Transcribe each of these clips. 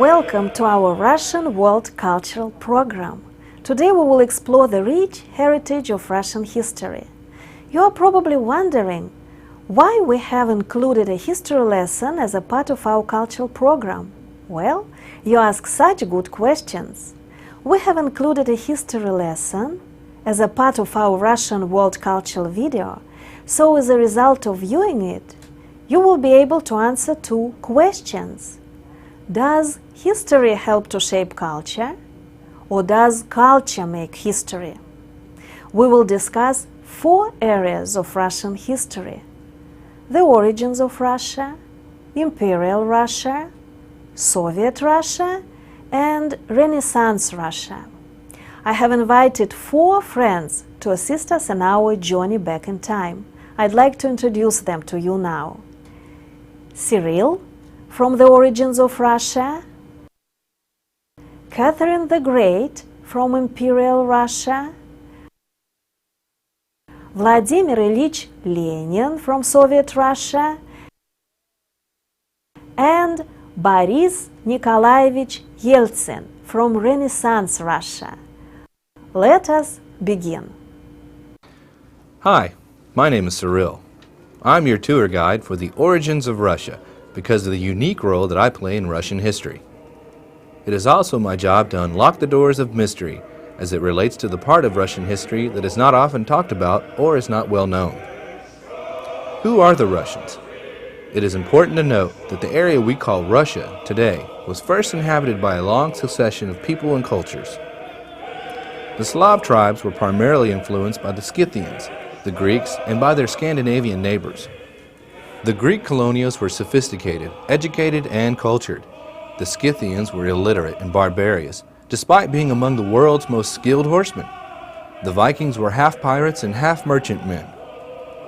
Welcome to our Russian World Cultural Program. Today we will explore the rich heritage of Russian history. You are probably wondering why we have included a history lesson as a part of our cultural program. Well, you ask such good questions. We have included a history lesson as a part of our Russian World Cultural video, so as a result of viewing it, you will be able to answer two questions. Does history help to shape culture, or does culture make history? We will discuss four areas of Russian history: the origins of Russia, Imperial Russia, Soviet Russia, and Renaissance Russia. I have invited four friends to assist us in our journey back in time. I'd like to introduce them to you now. Cyril, from the origins of Russia, Catherine the Great, from Imperial Russia, Vladimir Ilyich Lenin, from Soviet Russia, and Boris Nikolaevich Yeltsin, from Renaissance Russia. Let us begin. Hi, my name is Cyril. I'm your tour guide for the origins of Russia because of the unique role that I play in Russian history. It is also my job to unlock the doors of mystery as it relates to the part of Russian history that is not often talked about or is not well known. Who are the Russians? It is important to note that the area we call Russia today was first inhabited by a long succession of people and cultures. The Slav tribes were primarily influenced by the Scythians, the Greeks, and by their Scandinavian neighbors. The Greek colonials were sophisticated, educated, and cultured. The Scythians were illiterate and barbarous, despite being among the world's most skilled horsemen. The Vikings were half pirates and half merchantmen.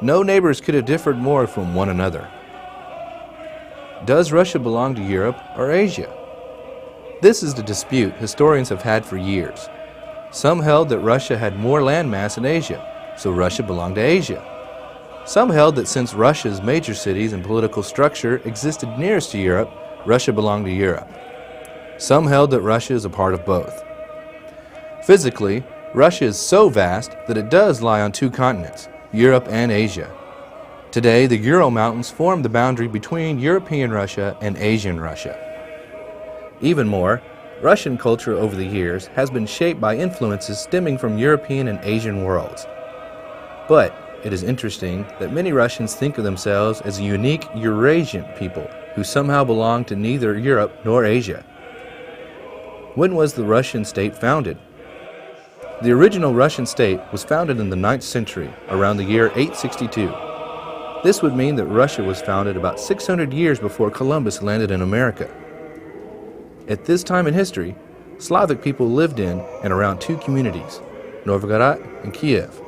No neighbors could have differed more from one another. Does Russia belong to Europe or Asia? This is the dispute historians have had for years. Some held that Russia had more landmass in Asia, so Russia belonged to Asia. Some held that since Russia's major cities and political structure existed nearest to Europe, Russia belonged to Europe. Some held that Russia is a part of both. Physically, Russia is so vast that it does lie on two continents, Europe and Asia. Today, the Ural Mountains form the boundary between European Russia and Asian Russia. Even more, Russian culture over the years has been shaped by influences stemming from European and Asian worlds. But it is interesting that many Russians think of themselves as a unique Eurasian people who somehow belong to neither Europe nor Asia. When was the Russian state founded? The original Russian state was founded in the 9th century, around the year 862. This would mean that Russia was founded about 600 years before Columbus landed in America. At this time in history, Slavic people lived in and around two communities, Novgorod and Kiev.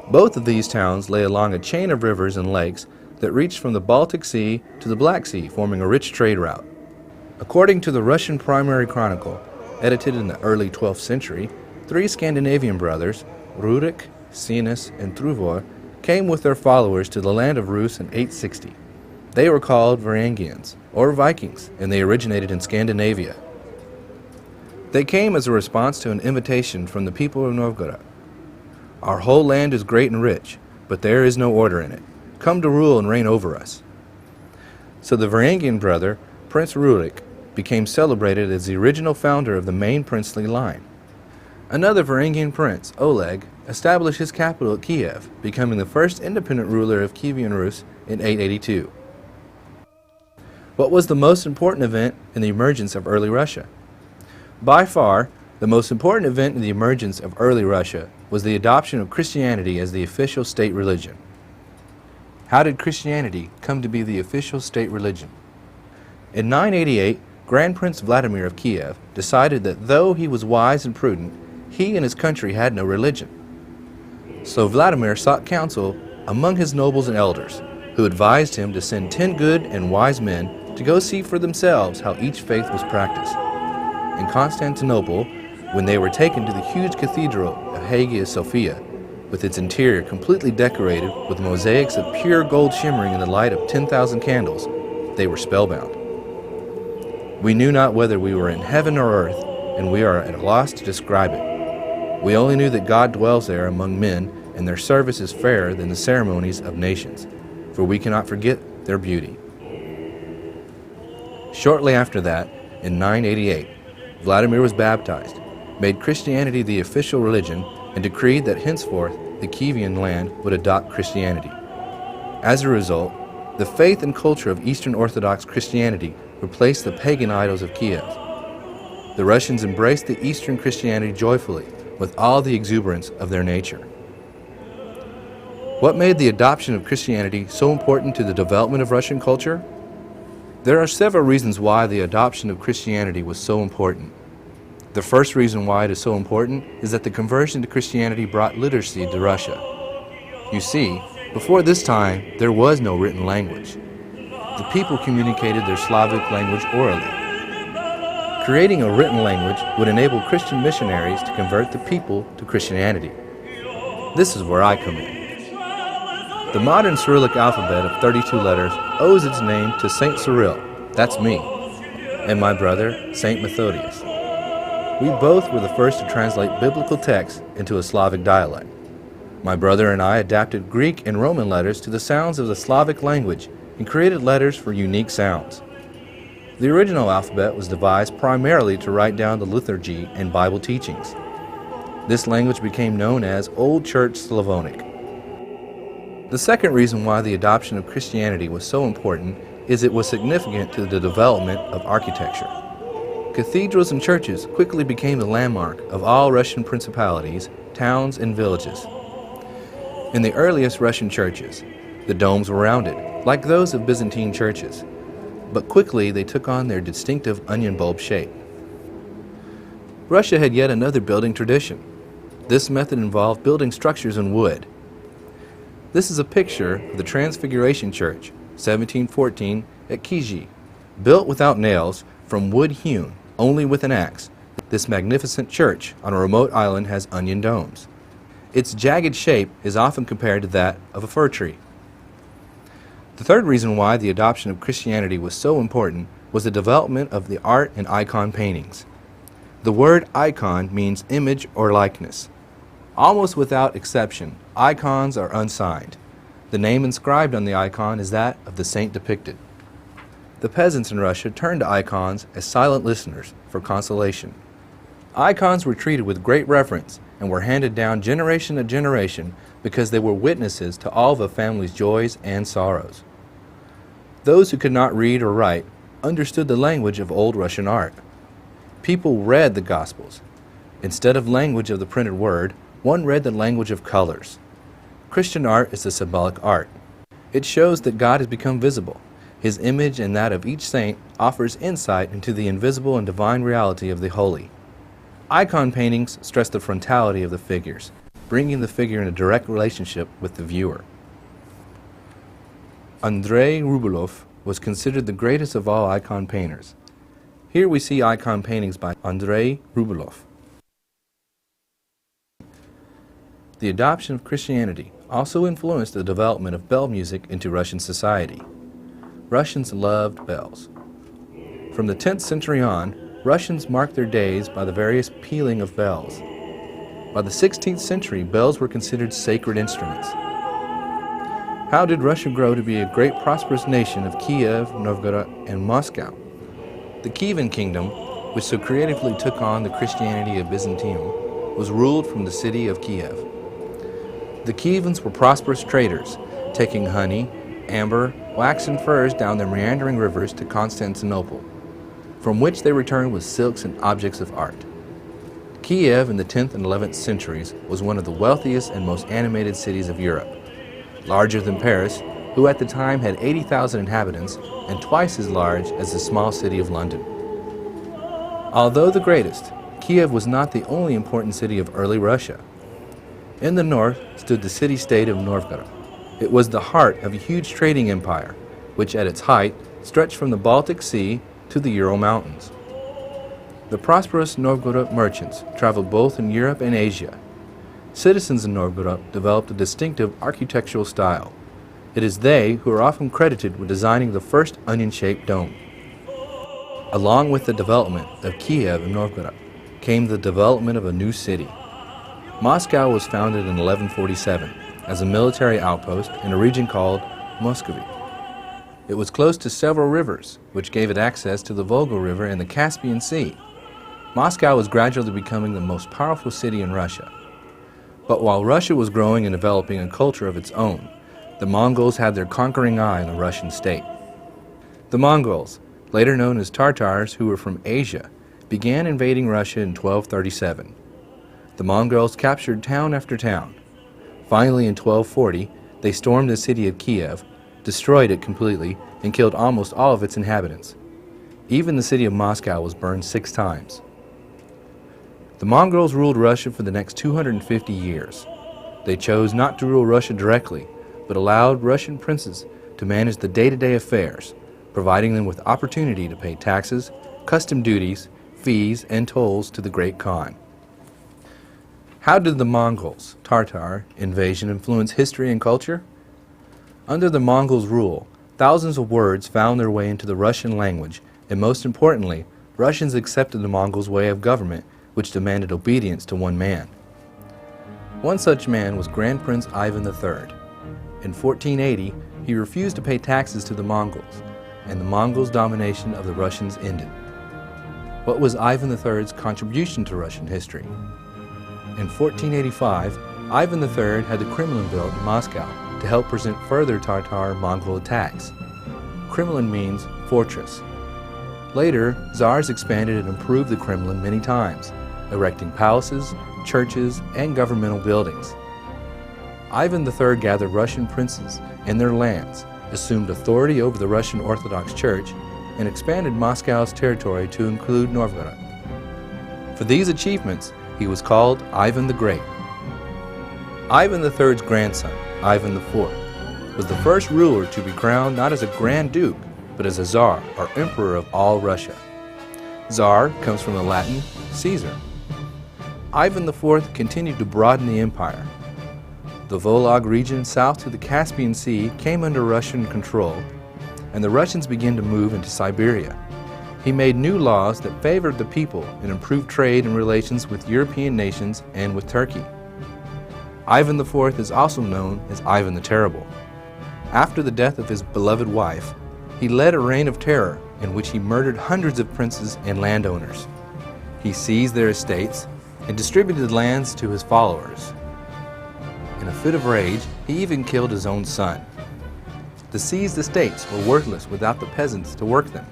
Both of these towns lay along a chain of rivers and lakes that reached from the Baltic Sea to the Black Sea, forming a rich trade route. According to the Russian Primary Chronicle, edited in the early 12th century, three Scandinavian brothers, Rurik, Sinus, and Truvor, came with their followers to the land of Rus in 860. They were called Varangians, or Vikings, and they originated in Scandinavia. They came as a response to an invitation from the people of Novgorod. Our whole land is great and rich, but there is no order in it. Come to rule and reign over us. So the Varangian brother, Prince Rurik, became celebrated as the original founder of the main princely line. Another Varangian prince, Oleg, established his capital at Kiev, becoming the first independent ruler of Kievan Rus in 882. What was the most important event in the emergence of early Russia? By far, the most important event in the emergence of early Russia was the adoption of Christianity as the official state religion. How did Christianity come to be the official state religion? In 988, Grand Prince Vladimir of Kiev decided that though he was wise and prudent, he and his country had no religion. So Vladimir sought counsel among his nobles and elders, who advised him to send 10 good and wise men to go see for themselves how each faith was practiced. In Constantinople, when they were taken to the huge cathedral of Hagia Sophia, with its interior completely decorated with mosaics of pure gold shimmering in the light of 10,000 candles, they were spellbound. We knew not whether we were in heaven or earth, and we are at a loss to describe it. We only knew that God dwells there among men, and their service is fairer than the ceremonies of nations, for we cannot forget their beauty. Shortly after that, in 988, Vladimir was baptized, made Christianity the official religion, and decreed that henceforth the Kievan land would adopt Christianity. As a result, the faith and culture of Eastern Orthodox Christianity replaced the pagan idols of Kiev. The Russians embraced the Eastern Christianity joyfully, with all the exuberance of their nature. What made the adoption of Christianity so important to the development of Russian culture? There are several reasons why the adoption of Christianity was so important. The first reason why it is so important is that the conversion to Christianity brought literacy to Russia. You see, before this time, there was no written language. The people communicated their Slavic language orally. Creating a written language would enable Christian missionaries to convert the people to Christianity. This is where I come in. The modern Cyrillic alphabet of 32 letters owes its name to Saint Cyril, that's me, and my brother, Saint Methodius. We both were the first to translate biblical texts into a Slavic dialect. My brother and I adapted Greek and Roman letters to the sounds of the Slavic language and created letters for unique sounds. The original alphabet was devised primarily to write down the liturgy and Bible teachings. This language became known as Old Church Slavonic. The second reason why the adoption of Christianity was so important is it was significant to the development of architecture. Cathedrals and churches quickly became the landmark of all Russian principalities, towns, and villages. In the earliest Russian churches, the domes were rounded, like those of Byzantine churches, but quickly they took on their distinctive onion bulb shape. Russia had yet another building tradition. This method involved building structures in wood. This is a picture of the Transfiguration Church, 1714, at Kiji, built without nails, from wood hewn, only with an axe. This magnificent church on a remote island has onion domes. Its jagged shape is often compared to that of a fir tree. The third reason why the adoption of Christianity was so important was the development of the art and icon paintings. The word icon means image or likeness. Almost without exception, icons are unsigned. The name inscribed on the icon is that of the saint depicted. The peasants in Russia turned to icons as silent listeners for consolation. Icons were treated with great reverence and were handed down generation to generation because they were witnesses to all of a family's joys and sorrows. Those who could not read or write understood the language of old Russian art. People read the Gospels. Instead of language of the printed word, one read the language of colors. Christian art is the symbolic art. It shows that God has become visible. His image and that of each saint offers insight into the invisible and divine reality of the holy. Icon paintings stress the frontality of the figures, bringing the figure in a direct relationship with the viewer. Andrei Rublev was considered the greatest of all icon painters. Here we see icon paintings by Andrei Rublev. The adoption of Christianity also influenced the development of bell music into Russian society. Russians loved bells. From the 10th century on, Russians marked their days by the various pealing of bells. By the 16th century, bells were considered sacred instruments. How did Russia grow to be a great prosperous nation of Kiev, Novgorod, and Moscow? The Kievan kingdom, which so creatively took on the Christianity of Byzantium, was ruled from the city of Kiev. The Kievans were prosperous traders, taking honey, amber, wax, and furs down the meandering rivers to Constantinople, from which they returned with silks and objects of art. Kiev in the 10th and 11th centuries was one of the wealthiest and most animated cities of Europe, larger than Paris, who at the time had 80,000 inhabitants and twice as large as the small city of London. Although the greatest, Kiev was not the only important city of early Russia. In the north stood the city-state of Novgorod. It was the heart of a huge trading empire, which at its height stretched from the Baltic Sea to the Ural Mountains. The prosperous Novgorod merchants traveled both in Europe and Asia. Citizens in Novgorod developed a distinctive architectural style. It is they who are often credited with designing the first onion-shaped dome. Along with the development of Kiev and Novgorod came the development of a new city. Moscow was founded in 1147 as a military outpost in a region called Muscovy. It was close to several rivers, which gave it access to the Volga River and the Caspian Sea. Moscow was gradually becoming the most powerful city in Russia. But while Russia was growing and developing a culture of its own, the Mongols had their conquering eye on the Russian state. The Mongols, later known as Tartars who were from Asia, began invading Russia in 1237. The Mongols captured town after town. Finally, in 1240, they stormed the city of Kiev, destroyed it completely, and killed almost all of its inhabitants. Even the city of Moscow was burned 6 times. The Mongols ruled Russia for the next 250 years. They chose not to rule Russia directly, but allowed Russian princes to manage the day-to-day affairs, providing them with opportunity to pay taxes, custom duties, fees, and tolls to the Great Khan. How did the Mongols' Tartar invasion influence history and culture? Under the Mongols' rule, thousands of words found their way into the Russian language, and most importantly, Russians accepted the Mongols' way of government, which demanded obedience to one man. One such man was Grand Prince Ivan III. In 1480, he refused to pay taxes to the Mongols, and the Mongols' domination of the Russians ended. What was Ivan III's contribution to Russian history? In 1485, Ivan III had the Kremlin built in Moscow to help prevent further Tatar-Mongol attacks. Kremlin means fortress. Later, Tsars expanded and improved the Kremlin many times, erecting palaces, churches, and governmental buildings. Ivan III gathered Russian princes and their lands, assumed authority over the Russian Orthodox Church, and expanded Moscow's territory to include Novgorod. For these achievements, he was called Ivan the Great. Ivan III's grandson, Ivan IV, was the first ruler to be crowned not as a Grand Duke, but as a Tsar, or Emperor of all Russia. Tsar comes from the Latin Caesar. Ivan IV continued to broaden the empire. The Volog region south to the Caspian Sea came under Russian control, and the Russians began to move into Siberia. He made new laws that favored the people and improved trade and relations with European nations and with Turkey. Ivan IV is also known as Ivan the Terrible. After the death of his beloved wife, he led a reign of terror in which he murdered hundreds of princes and landowners. He seized their estates and distributed lands to his followers. In a fit of rage, he even killed his own son. The seized estates were worthless without the peasants to work them.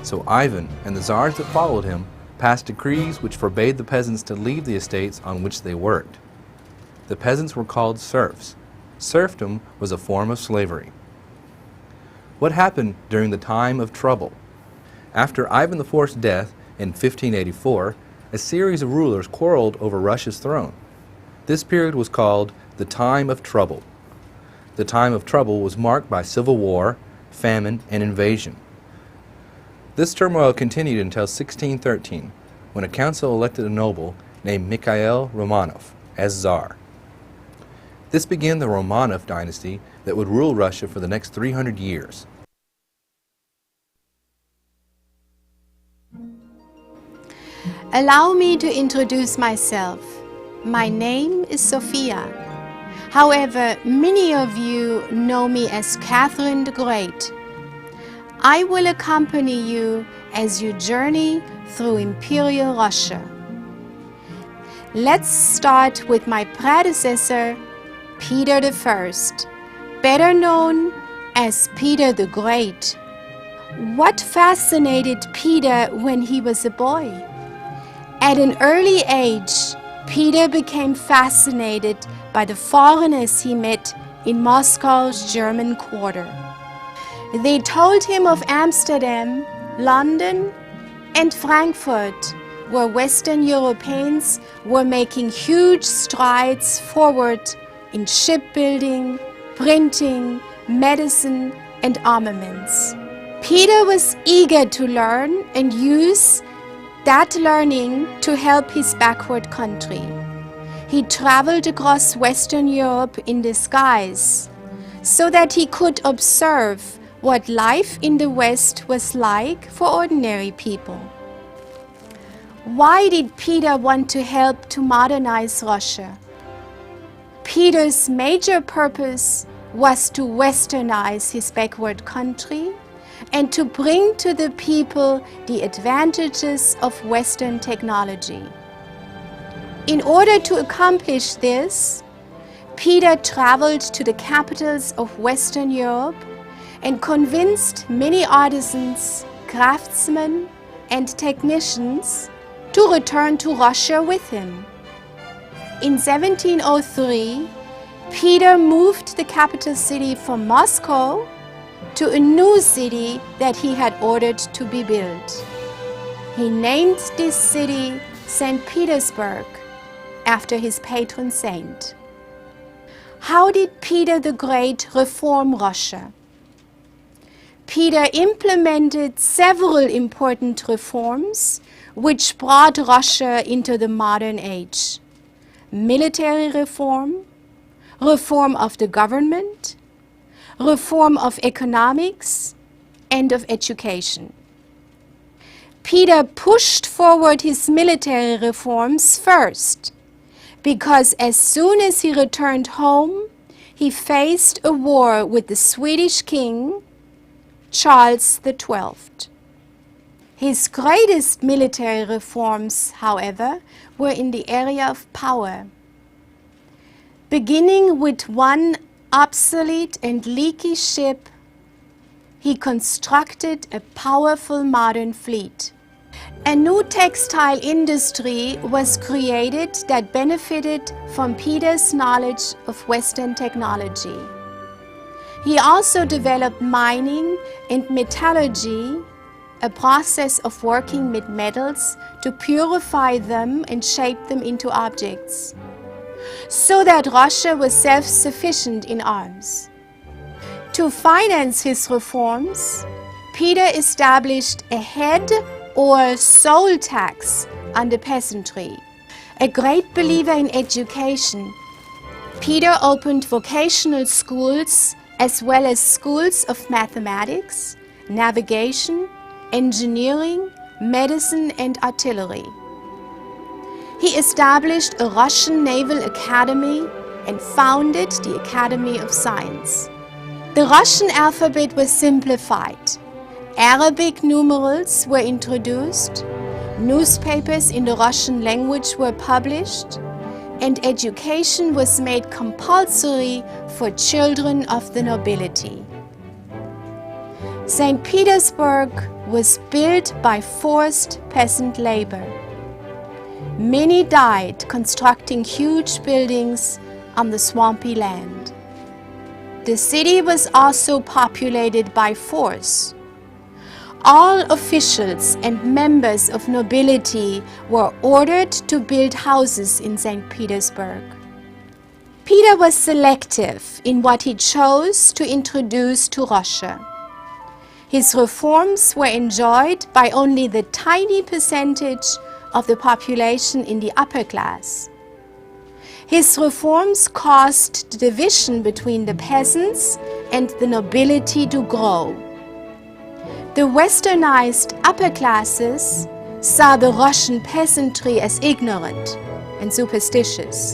So Ivan and the Tsars that followed him passed decrees which forbade the peasants to leave the estates on which they worked. The peasants were called serfs. Serfdom was a form of slavery. What happened during the time of trouble? After Ivan IV's death in 1584, a series of rulers quarreled over Russia's throne. This period was called the Time of Trouble. The Time of Trouble was marked by civil war, famine, and invasion. This turmoil continued until 1613, when a council elected a noble named Mikhail Romanov as Tsar. This began the Romanov dynasty that would rule Russia for the next 300 years. Allow me to introduce myself. My name is Sophia. However, many of you know me as Catherine the Great. I will accompany you as you journey through Imperial Russia. Let's start with my predecessor, Peter I, better known as Peter the Great. What fascinated Peter when he was a boy? At an early age, Peter became fascinated by the foreigners he met in Moscow's German quarter. They told him of Amsterdam, London, and Frankfurt, where Western Europeans were making huge strides forward in shipbuilding, printing, medicine, and armaments. Peter was eager to learn and use that learning to help his backward country. He traveled across Western Europe in disguise so that he could observe what life in the West was like for ordinary people. Why did Peter want to help to modernize Russia? Peter's major purpose was to westernize his backward country and to bring to the people the advantages of Western technology. In order to accomplish this, Peter traveled to the capitals of Western Europe and convinced many artisans, craftsmen, and technicians to return to Russia with him. In 1703, Peter moved the capital city from Moscow to a new city that he had ordered to be built. He named this city St. Petersburg, after his patron saint. How did Peter the Great reform Russia? Peter implemented several important reforms which brought Russia into the modern age. Military reform, reform of the government, reform of economics, and of education. Peter pushed forward his military reforms first, because as soon as he returned home, he faced a war with the Swedish king, Charles XII. His greatest military reforms, however, were in the area of power. Beginning with one obsolete and leaky ship, he constructed a powerful modern fleet. A new textile industry was created that benefited from Peter's knowledge of Western technology. He also developed mining and metallurgy, a process of working with metals to purify them and shape them into objects, so that Russia was self-sufficient in arms. To finance his reforms, Peter established a head or soul tax on the peasantry. A great believer in education, Peter opened vocational schools as well as schools of mathematics, navigation, engineering, medicine, and artillery. He established a Russian Naval Academy and founded the Academy of Science. The Russian alphabet was simplified. Arabic numerals were introduced, newspapers in the Russian language were published, and education was made compulsory for children of the nobility. St. Petersburg was built by forced peasant labor. Many died constructing huge buildings on the swampy land. The city was also populated by force. All officials and members of nobility were ordered to build houses in St. Petersburg. Peter was selective in what he chose to introduce to Russia. His reforms were enjoyed by only the tiny percentage of the population in the upper class. His reforms caused the division between the peasants and the nobility to grow. The westernized upper classes saw the Russian peasantry as ignorant and superstitious.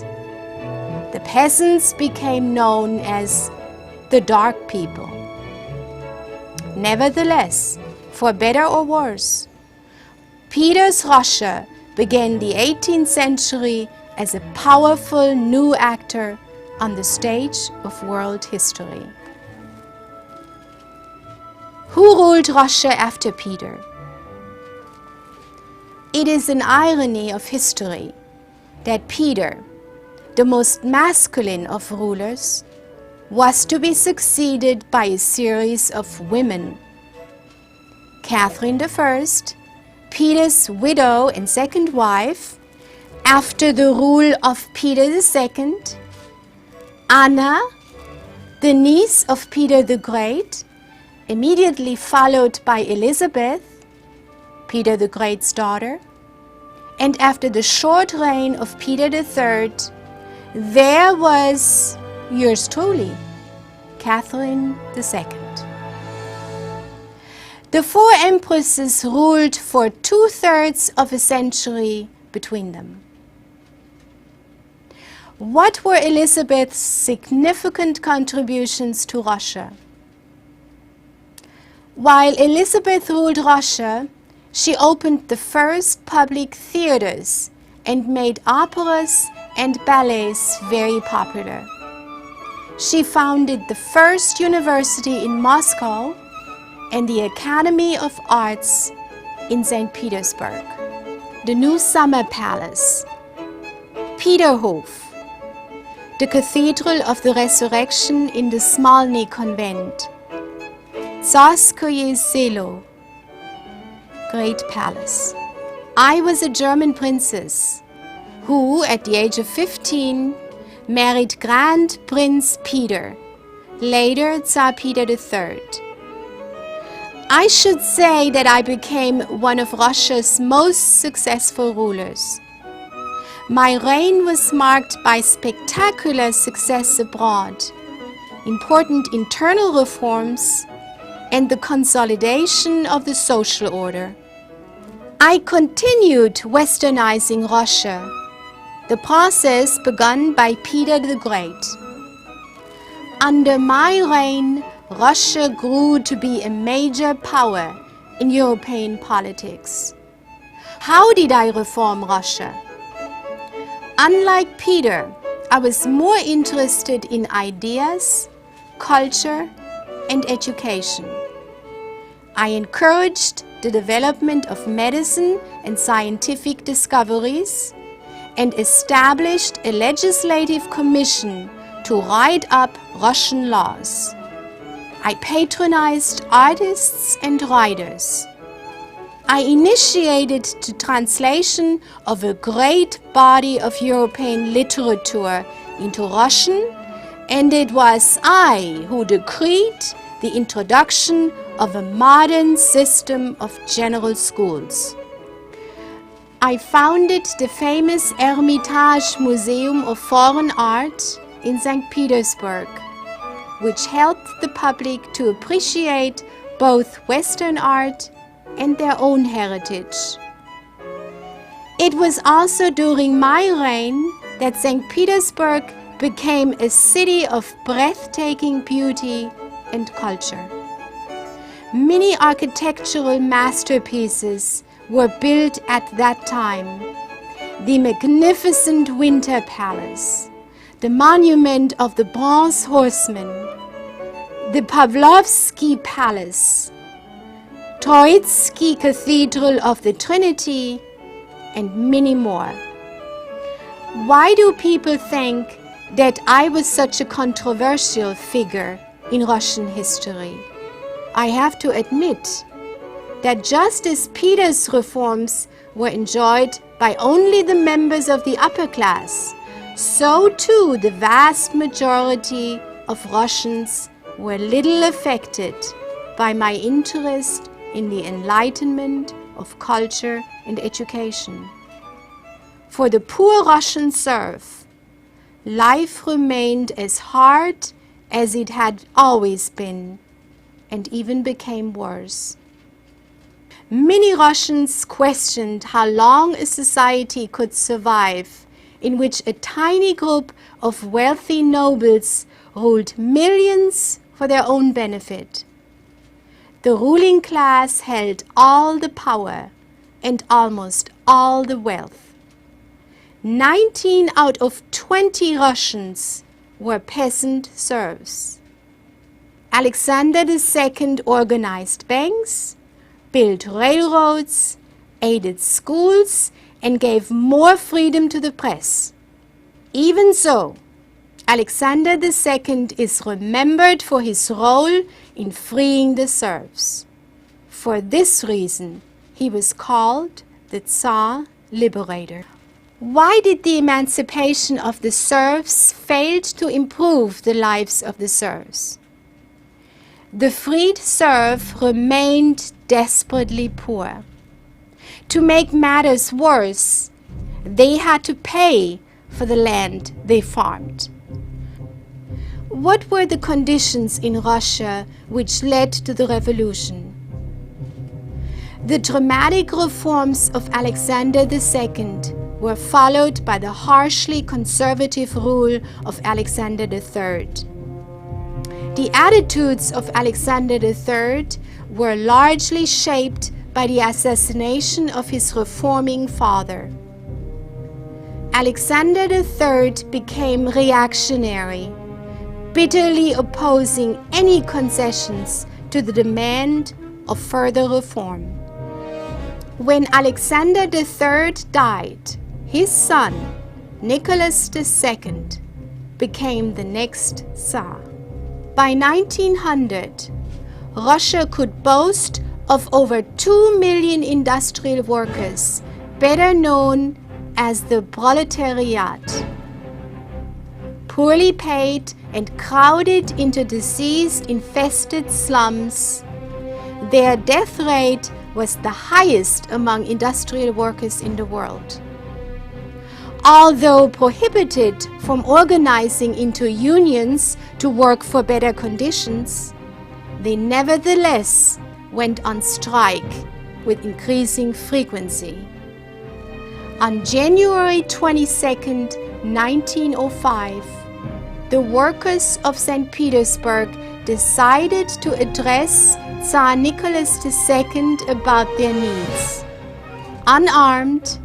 The peasants became known as the dark people. Nevertheless, for better or worse, Peter's Russia began the 18th century as a powerful new actor on the stage of world history. Who ruled Russia after Peter? It is an irony of history that Peter, the most masculine of rulers, was to be succeeded by a series of women. Catherine I, Peter's widow and second wife, after the rule of Peter II, Anna, the niece of Peter the Great, immediately followed by Elizabeth, Peter the Great's daughter, and after the short reign of Peter III, there was yours truly, Catherine II. The four empresses ruled for 2/3 of a century between them. What were Elizabeth's significant contributions to Russia? While Elizabeth ruled Russia, she opened the first public theaters and made operas and ballets very popular. She founded the first university in Moscow and the Academy of Arts in St. Petersburg, the new Summer Palace, Peterhof, the Cathedral of the Resurrection in the Smolny Convent, Tsarskoye Selo, Great Palace. I was a German princess who, at the age of 15, married Grand Prince Peter, later Tsar Peter III. I should say that I became one of Russia's most successful rulers. My reign was marked by spectacular success abroad, important internal reforms, and the consolidation of the social order. I continued westernizing Russia, the process begun by Peter the Great. Under my reign, Russia grew to be a major power in European politics. How did I reform Russia? Unlike Peter, I was more interested in ideas, culture, and education. I encouraged the development of medicine and scientific discoveries and established a legislative commission to write up Russian laws. I patronized artists and writers. I initiated the translation of a great body of European literature into Russian, and it was I who decreed the introduction of a modern system of general schools. I founded the famous Hermitage Museum of Foreign Art in St. Petersburg, which helped the public to appreciate both Western art and their own heritage. It was also during my reign that St. Petersburg became a city of breathtaking beauty and culture. Many architectural masterpieces were built at that time. The magnificent Winter Palace, the monument of the Bronze Horseman, the Pavlovsky Palace, Troitsky Cathedral of the Trinity, and many more. Why do people think that I was such a controversial figure in Russian history? I have to admit that just as Peter's reforms were enjoyed by only the members of the upper class, so too the vast majority of Russians were little affected by my interest in the enlightenment of culture and education. For the poor Russian serf, life remained as hard as it had always been, and even became worse. Many Russians questioned how long a society could survive in which a tiny group of wealthy nobles ruled millions for their own benefit. The ruling class held all the power and almost all the wealth. 19 out of 20 Russians were peasant serfs. Alexander II organized banks, built railroads, aided schools, and gave more freedom to the press. Even so, Alexander II is remembered for his role in freeing the serfs. For this reason, he was called the Tsar Liberator. Why did the emancipation of the serfs fail to improve the lives of the serfs? The freed serf remained desperately poor. To make matters worse, they had to pay for the land they farmed. What were the conditions in Russia which led to the revolution? The dramatic reforms of Alexander II were followed by the harshly conservative rule of Alexander III. The attitudes of Alexander III were largely shaped by the assassination of his reforming father. Alexander III became reactionary, bitterly opposing any concessions to the demand of further reform. When Alexander III died, his son, Nicholas II, became the next Tsar. By 1900, Russia could boast of over 2 million industrial workers, better known as the proletariat. Poorly paid and crowded into disease-infested slums, their death rate was the highest among industrial workers in the world. Although prohibited from organizing into unions to work for better conditions, they nevertheless went on strike with increasing frequency. On January 22, 1905, the workers of St. Petersburg decided to address Tsar Nicholas II about their needs. Unarmed,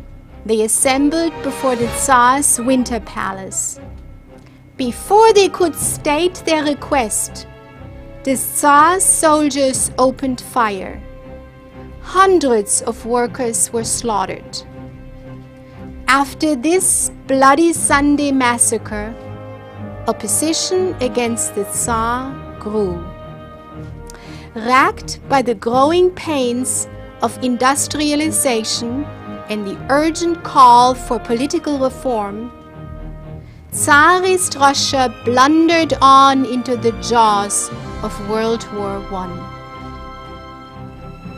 they assembled before the Tsar's winter palace. Before they could state their request, the Tsar's soldiers opened fire. Hundreds of workers were slaughtered. After this Bloody Sunday massacre, opposition against the Tsar grew. Racked by the growing pains of industrialization and the urgent call for political reform, Tsarist Russia blundered on into the jaws of World War I.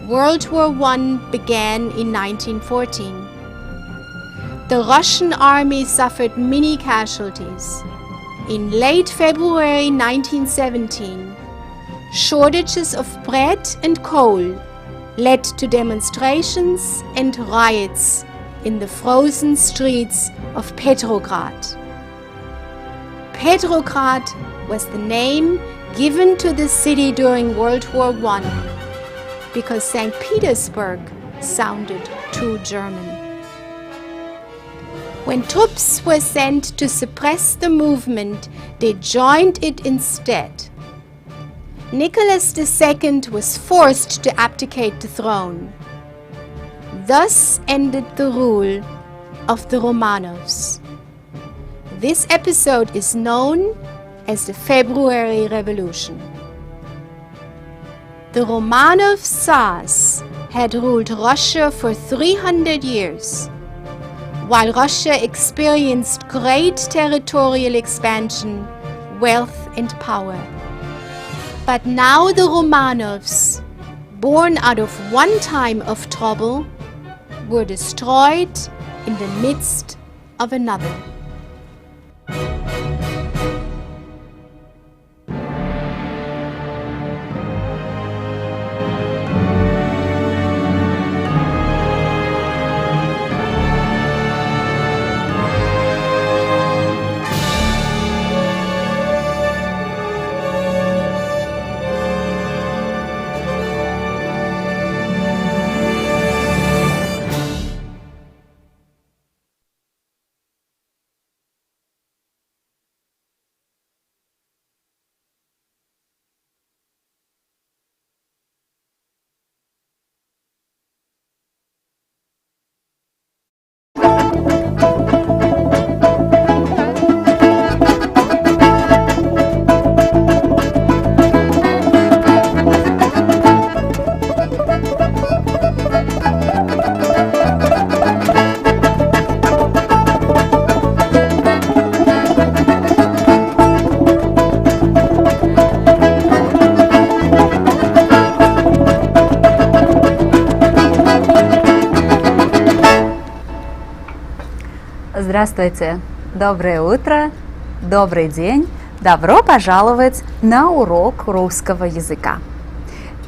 World War I began in 1914. The Russian army suffered many casualties. In late February 1917, shortages of bread and coal led to demonstrations and riots in the frozen streets of Petrograd. Petrograd was the name given to the city during World War I because St. Petersburg sounded too German. When troops were sent to suppress the movement, they joined it instead. Nicholas II was forced to abdicate the throne. Thus ended the rule of the Romanovs. This episode is known as the February Revolution. The Romanov Tsars had ruled Russia for 300 years. While Russia experienced great territorial expansion, wealth and power. But now the Romanovs, born out of one time of trouble, were destroyed in the midst of another. Здравствуйте, доброе утро, добрый день, добро пожаловать на урок русского языка.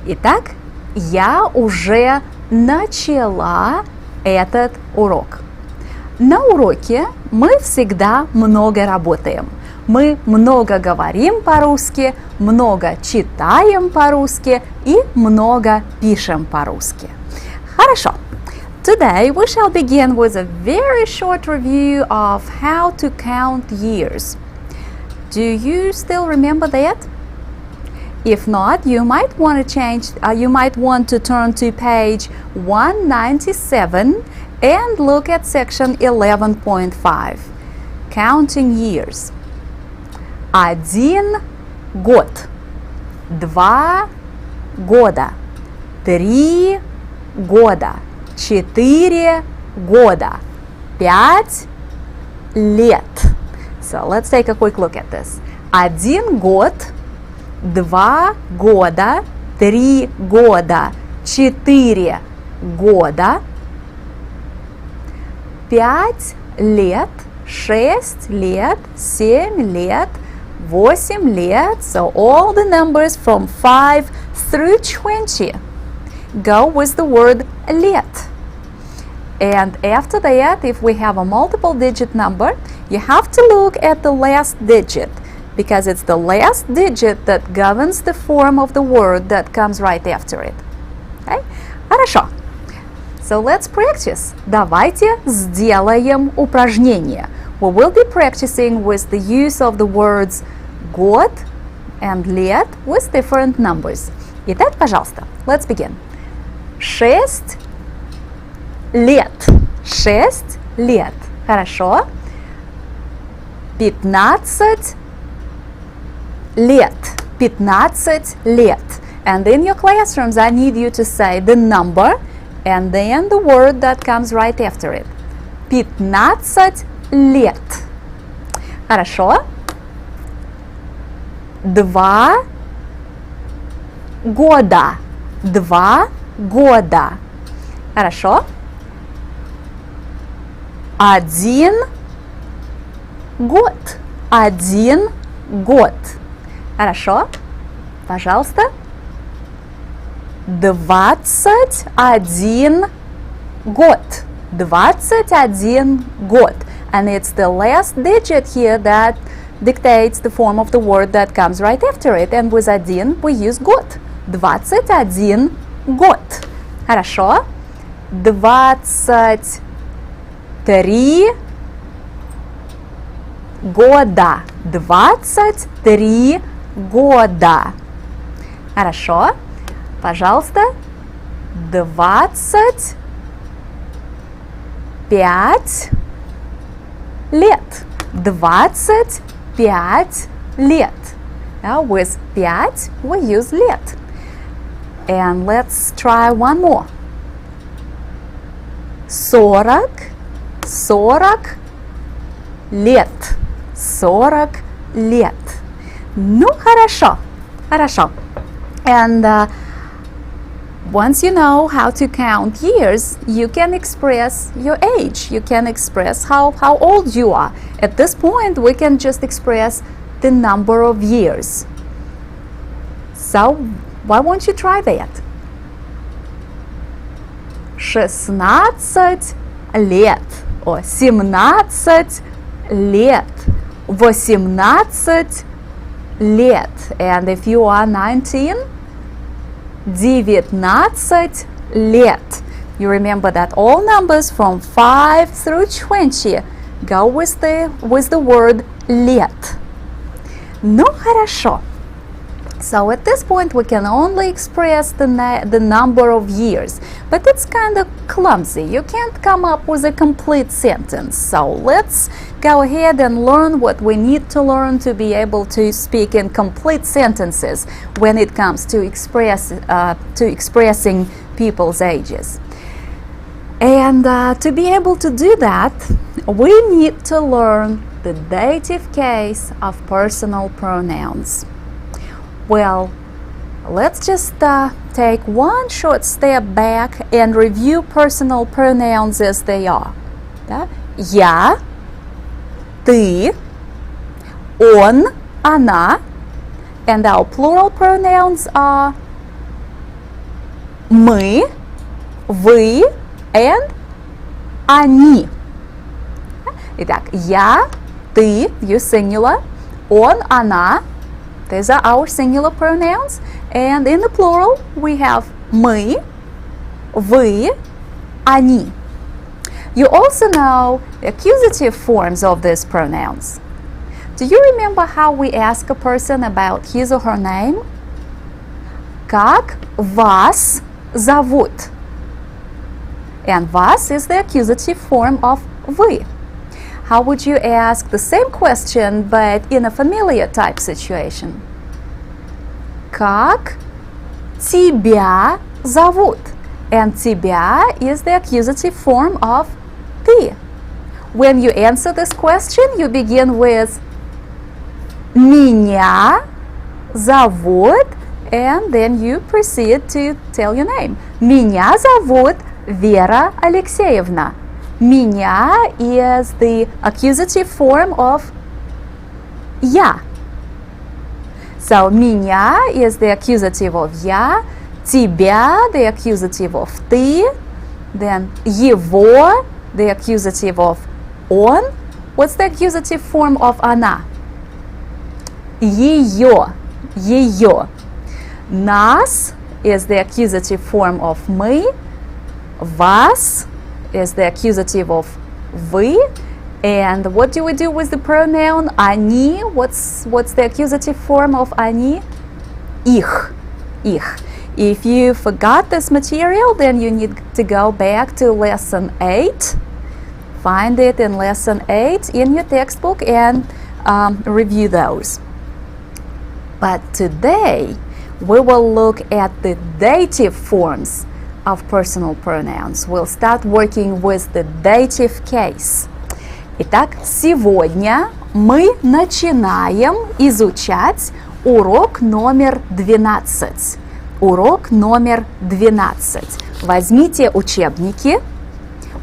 Итак, я уже начала этот урок. На уроке мы всегда много работаем. Мы много говорим по-русски, много читаем по-русски и много пишем по-русски. Хорошо. Today we shall begin with a very short review of how to count years. Do you still remember that? If not, you might want to turn to page 197 and look at section 11.5. Counting years. 1 год, 2 года, 3 года, 4 года, 5 лет. So let's take a quick look at this. 1 год, 2 года, 3 года, 4 года, 5 лет, 6 лет, 7 лет, 8 лет. So all the numbers from 5 through 20 go with the word лет. And after that, if we have a multiple digit number, you have to look at the last digit, because it's the last digit that governs the form of the word that comes right after it. Okay? Хорошо. So let's practice. Давайте сделаем упражнение. We will be practicing with the use of the words год and лет with different numbers. Итак, пожалуйста, let's begin. 6 лет. 6 лет. Хорошо. 15 лет. 15 лет. And in your classrooms, I need you to say the number and then the word that comes right after it. 15 лет. Хорошо. 2 года. 2 года. Хорошо. 1 год. 1 год. Хорошо. Пожалуйста. 21 год. 21 год. And it's the last digit here that dictates the form of the word that comes right after it. And with один we use год. 21 год. Хорошо. 23 года. 23 года. Хорошо. Пожалуйста. 25 лет. 25 лет. Now with 5 we use лет. And let's try one more. 40 лет. 40 лет. Ну, хорошо. Хорошо. And once you know how to count years, you can express your age. You can express how old you are. At this point, we can just express the number of years. So, why won't you try that? 16 лет. Or 17 лет. 18 лет. And if you are 19, 19 лет. You remember that all numbers from 5 through 20 go with the word лет. Ну, хорошо. So at this point we can only express the number of years, but it's kind of clumsy. You can't come up with a complete sentence. So let's go ahead and learn what we need to learn to be able to speak in complete sentences when it comes to expressing people's ages. And to be able to do that, we need to learn the dative case of personal pronouns. Well, let's just take one short step back and review personal pronouns as they are. Да? Я, ты, он, она, and our plural pronouns are мы, вы and они. Итак, я, ты, you singular, он, она. These are our singular pronouns. And in the plural, we have мы, вы, они. You also know the accusative forms of these pronouns. Do you remember how we ask a person about his or her name? Как вас зовут? And вас is the accusative form of вы. How would you ask the same question but in a familiar type situation? Как тебя зовут? And тебя is the accusative form of ты. When you answer this question, you begin with меня зовут, and then you proceed to tell your name. Меня зовут Вера Алексеевна. Меня is the accusative form of я. So меня is the accusative of я, тебя the accusative of ты, then его the accusative of он. What's the accusative form of она? Ее. Ее. Нас is the accusative form of мы. Вас is the accusative of вы. And what do we do with the pronoun они? What's the accusative form of они? Их. Их. If you forgot this material, then you need to go back to lesson 8. Find it in lesson 8 in your textbook and review those. But today, we will look at the dative forms of personal pronouns. We'll start working with the dative case. Итак, сегодня мы начинаем изучать урок номер 12. Урок номер 12. Возьмите учебники.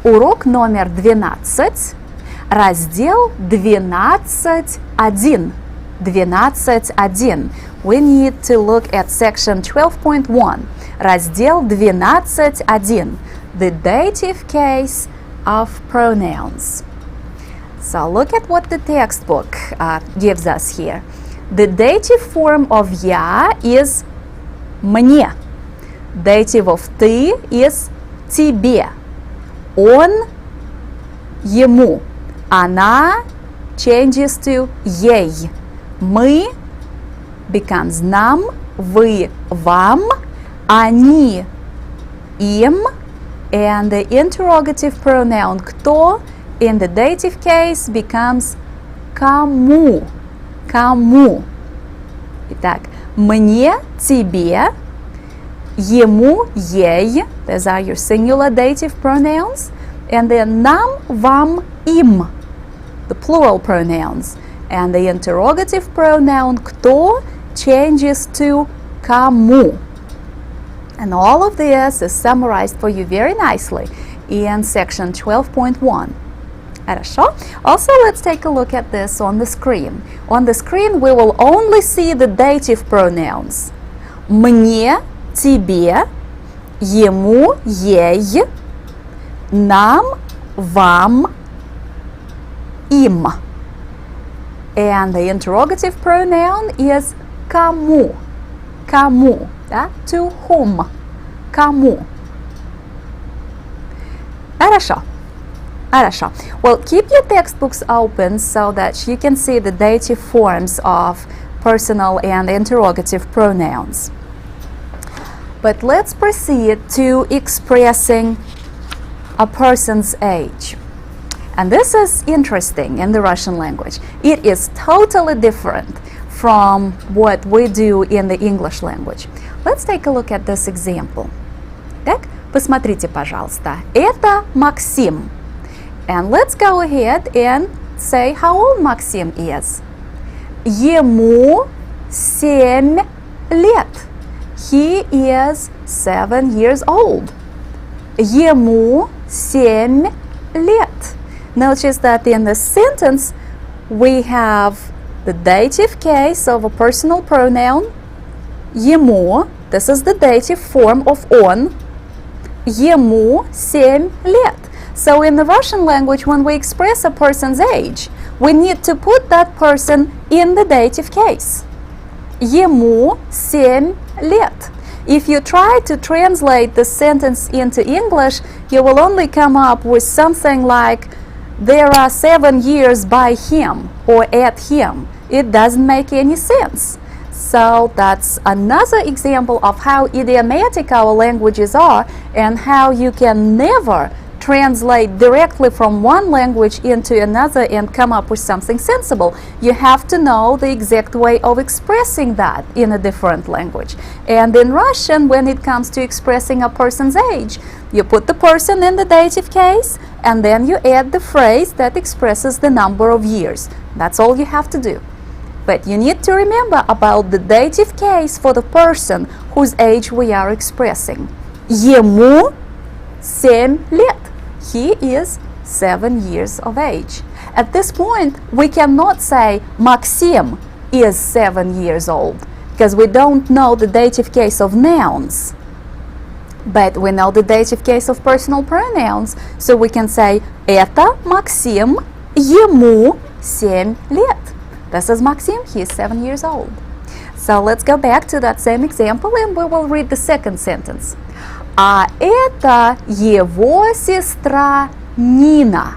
Урок номер 12, раздел 12.1. 12.1. We need to look at section 12.1. Раздел 12.1. The dative case of pronouns. So look at what the textbook gives us here. The dative form of я is мне. Dative of ты is тебе. Он ему. Она changes to ей. Мы becomes нам, вы вам, они им, and the interrogative pronoun кто in the dative case becomes кому. Кому. Итак, мне, тебе, ему, ей, those are your singular dative pronouns, and then нам, вам, им, the plural pronouns. And the interrogative pronoun кто changes to кому. And all of this is summarized for you very nicely in section 12.1. Хорошо? Also, let's take a look at this on the screen. On the screen, we will only see the dative pronouns. Мне, тебе, ему, ей, нам, вам, им. And the interrogative pronoun is кому. Кому. Да? To whom. Кому. Хорошо. Хорошо. Well, keep your textbooks open so that you can see the dative forms of personal and interrogative pronouns. But let's proceed to expressing a person's age. And this is interesting in the Russian language. It is totally different from what we do in the English language. Let's take a look at this example. Так, посмотрите, пожалуйста. Это Максим. And let's go ahead and say how old Максим is. Ему 7 лет. He is 7 years old. Ему 7 лет. Notice that in the sentence we have the dative case of a personal pronoun ему. This is the dative form of он. Ему 7 лет. So in the Russian language, when we express a person's age, we need to put that person in the dative case. Ему 7 лет. If you try to translate the sentence into English, you will only come up with something like, there are 7 years by him or at him. It doesn't make any sense. So that's another example of how idiomatic our languages are and how you can never translate directly from one language into another and come up with something sensible. You have to know the exact way of expressing that in a different language. And in Russian, when it comes to expressing a person's age, you put the person in the dative case and then you add the phrase that expresses the number of years. That's all you have to do. But you need to remember about the dative case for the person whose age we are expressing. Ему 7 лет. He is 7 years of age. At this point, we cannot say Maxim is 7 years old because we don't know the dative case of nouns. But we know the dative case of personal pronouns, so we can say Это Максим, ему 7 лет. This is Maxim, he is 7 years old. So let's go back to that same example and we will read the second sentence. А это его сестра Нина.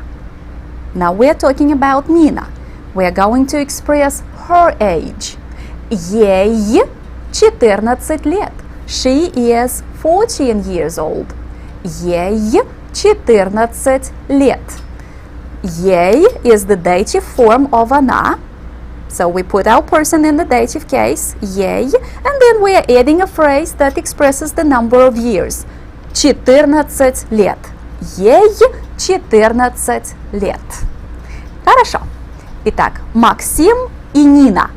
Now we're talking about Nina. We're going to express her age. Ей 14 лет. She is 14 years old. Ей 14 лет. Ей is the dative form of она. So we put our person in the dative case, ей, and then we are adding a phrase that expresses the number of years. 14 лет. Ей 14 лет. Хорошо. Итак, Максим и Нина.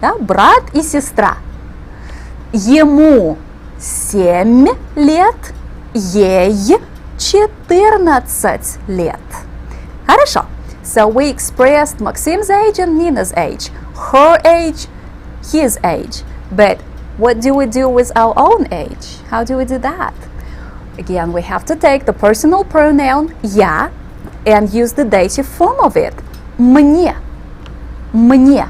Да, брат и сестра. Ему 7 лет, ей 14 лет. Хорошо. So we expressed Maxim's age and Nina's age, her age, his age. But what do we do with our own age? How do we do that? Again, we have to take the personal pronoun я and use the dative form of it. Мне. Мне.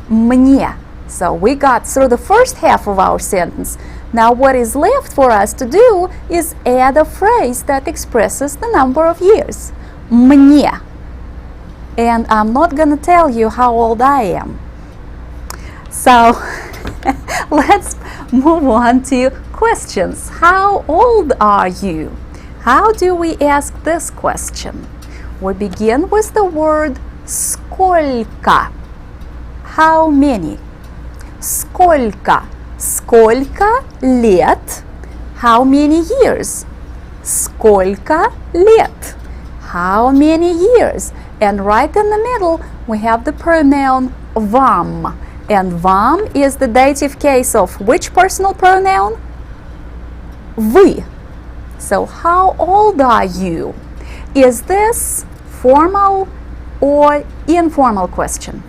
Мне. So we got through the first half of our sentence. Now what is left for us to do is add a phrase that expresses the number of years. Мне. And I'm not going to tell you how old I am. So let's move on to questions. How old are you? How do we ask this question? We begin with the word сколько. How many? Сколько. Сколько лет? How many years? Сколько лет? How many years? And right in the middle, we have the pronoun вам. And вам is the dative case of which personal pronoun? Вы. So how old are you? Is this formal or informal question?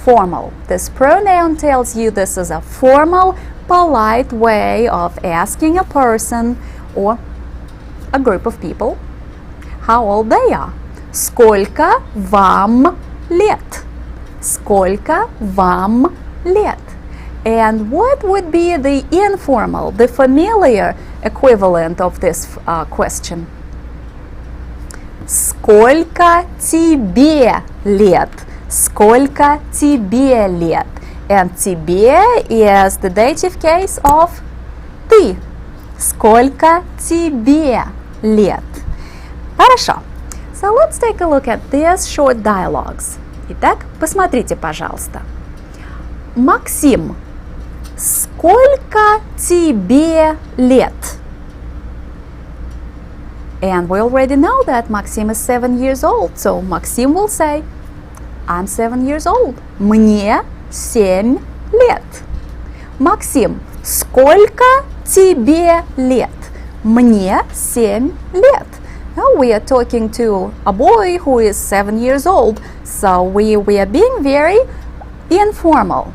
Formal. This pronoun tells you this is a formal, polite way of asking a person or a group of people how old they are. Сколько вам лет? Сколько вам лет? And what would be the informal, the familiar equivalent of this question? Сколько тебе лет? Сколько тебе лет? And тебе is the dative case of ты. Сколько тебе лет? Хорошо. So let's take a look at these short dialogues. Итак, посмотрите, пожалуйста. Максим, сколько тебе лет? And we already know that Maxim is 7 years old. So Maxim will say, I'm 7 years old. Мне 7 лет. Максим, сколько тебе лет? Мне 7 лет. Now we are talking to a boy who is 7 years old, so we are being very informal.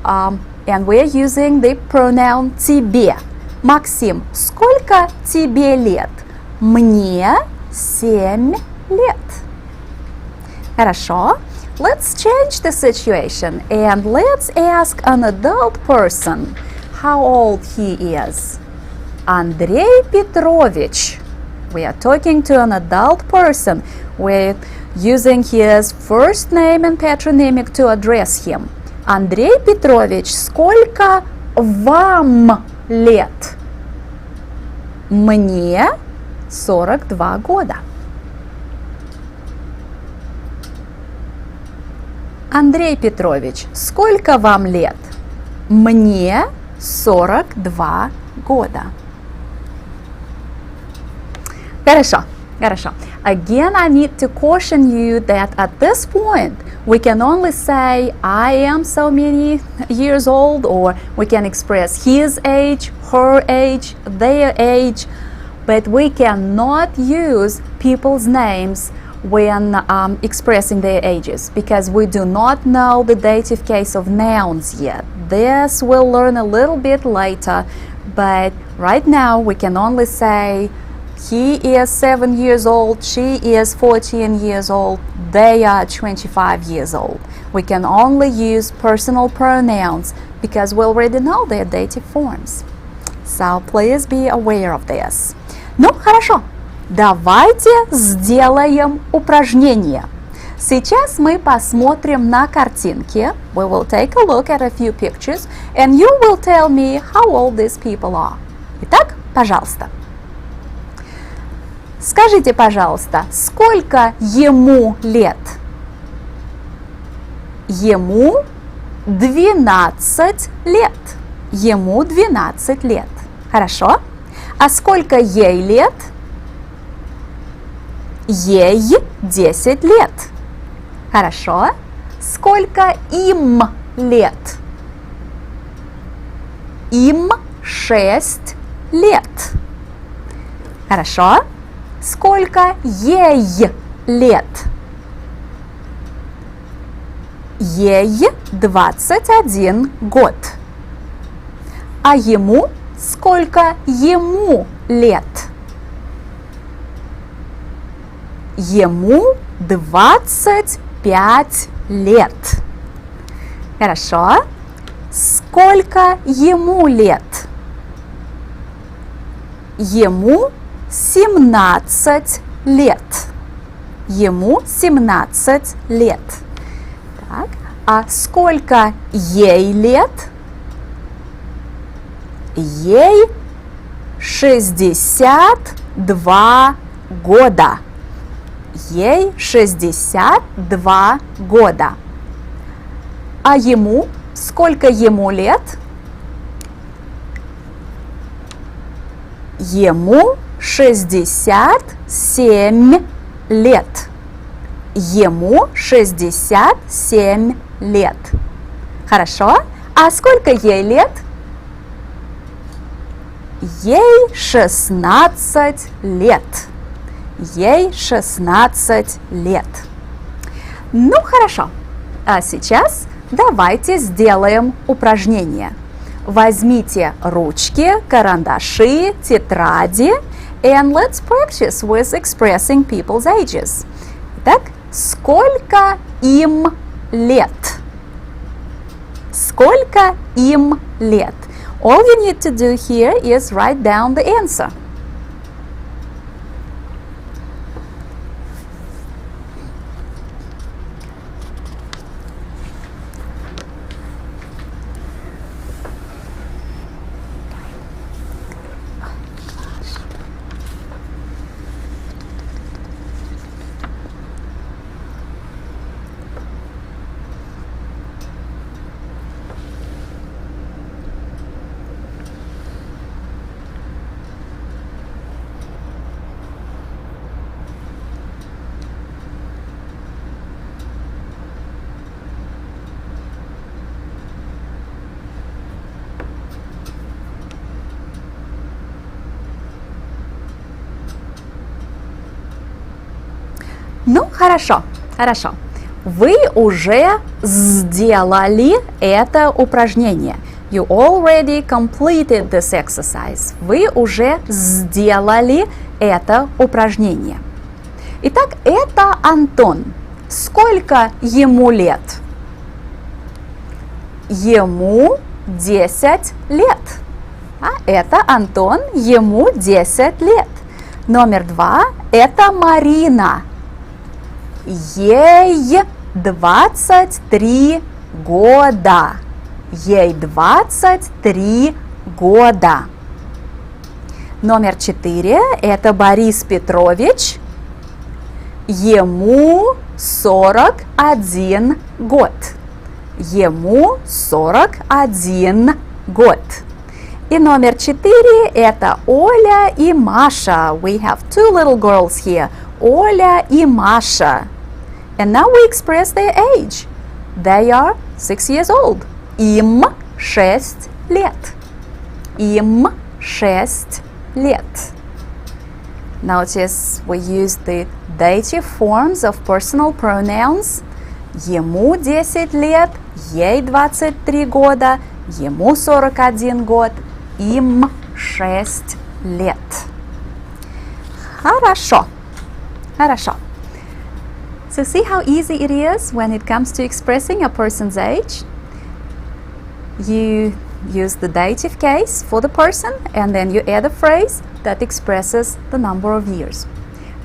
And we are using the pronoun тебе. Максим, сколько тебе лет? Мне 7 лет. Хорошо. Let's change the situation and let's ask an adult person how old he is. Андрей Петрович. We are talking to an adult person. We're using his first name and patronymic to address him. Андрей Петрович, сколько вам лет? Мне 42 года. Андрей Петрович, сколько вам лет? Мне 42 года. Хорошо, хорошо. Again, I need to caution you that at this point, we can only say I am so many years old, or we can express his age, her age, their age, but we cannot use people's names when expressing their ages, because we do not know the dative case of nouns yet. This we'll learn a little bit later, but right now we can only say he is 7 years old, she is 14 years old, they are 25 years old. We can only use personal pronouns because we already know their dative forms. So please be aware of this. Ну, хорошо. Давайте сделаем упражнение. Сейчас мы посмотрим на картинки. We will take a look at a few pictures and you will tell me how old these people are. Итак, пожалуйста. Скажите, пожалуйста, сколько ему лет? Ему 12 лет. Ему 12 лет. Хорошо? А сколько ей лет? Ей 10 лет. Хорошо? Сколько им лет? Им 6 лет. Хорошо? Сколько ей лет? Ей 21 год. А ему сколько ему лет? Ему 25 лет. Хорошо. Сколько ему лет? Ему 17 лет. Ему 17 лет. Так. А сколько ей лет? Ей 62 года. Ей 62 года. А ему? Сколько ему лет? Ему 67 лет. Ему 67 лет. Хорошо? А сколько ей лет? Ей 16 лет. Ей 16 лет. Ну, хорошо. А сейчас давайте сделаем упражнение. Возьмите ручки, карандаши, тетради, and let's practice with expressing people's ages. Итак, сколько им лет? Сколько им лет? All you need to do here is write down the answer. Ну, хорошо, хорошо. Вы уже сделали это упражнение. You already completed this exercise. Вы уже сделали это упражнение. Итак, это Антон. Сколько ему лет? Ему 10 лет. Это Антон, ему 10 лет. Номер 2 – это Марина. Ей 23 года. Ей 23 года. Номер 4 – это Борис Петрович. Ему 41 год. Ему 41 год. И номер 4 – это Оля и Маша. We have two little girls here. Оля и Маша. And now we express their age. They are 6 years old. Им 6 лет. Им 6 лет. Notice we use the dative forms of personal pronouns. Ему 10 лет, ей 23 года, ему 41 год, им 6 лет. Хорошо. Хорошо. So see how easy it is when it comes to expressing a person's age? You use the dative case for the person and then you add a phrase that expresses the number of years.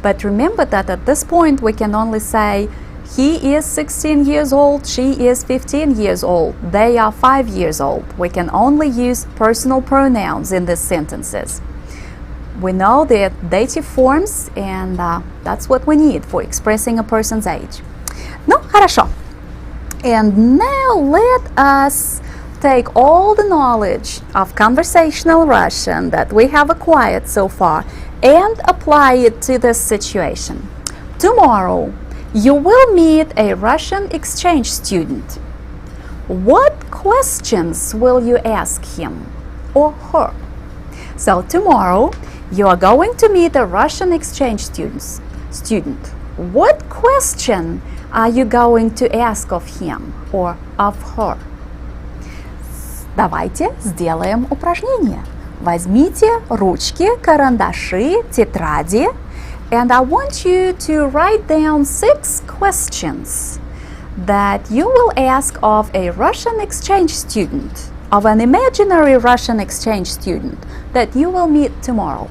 But remember that at this point we can only say he is 16 years old, she is 15 years old, they are 5 years old. We can only use personal pronouns in these sentences. We know the dative forms and that's what we need for expressing a person's age. Ну, хорошо. And now let us take all the knowledge of conversational Russian that we have acquired so far and apply it to this situation. Tomorrow, you will meet a Russian exchange student. What questions will you ask him or her? So tomorrow, you are going to meet a Russian exchange student. What question are you going to ask of him or of her? Давайте сделаем упражнение. Возьмите ручки, карандаши, тетради, and I want you to write down 6 questions that you will ask of a Russian exchange student, of an imaginary Russian exchange student that you will meet tomorrow.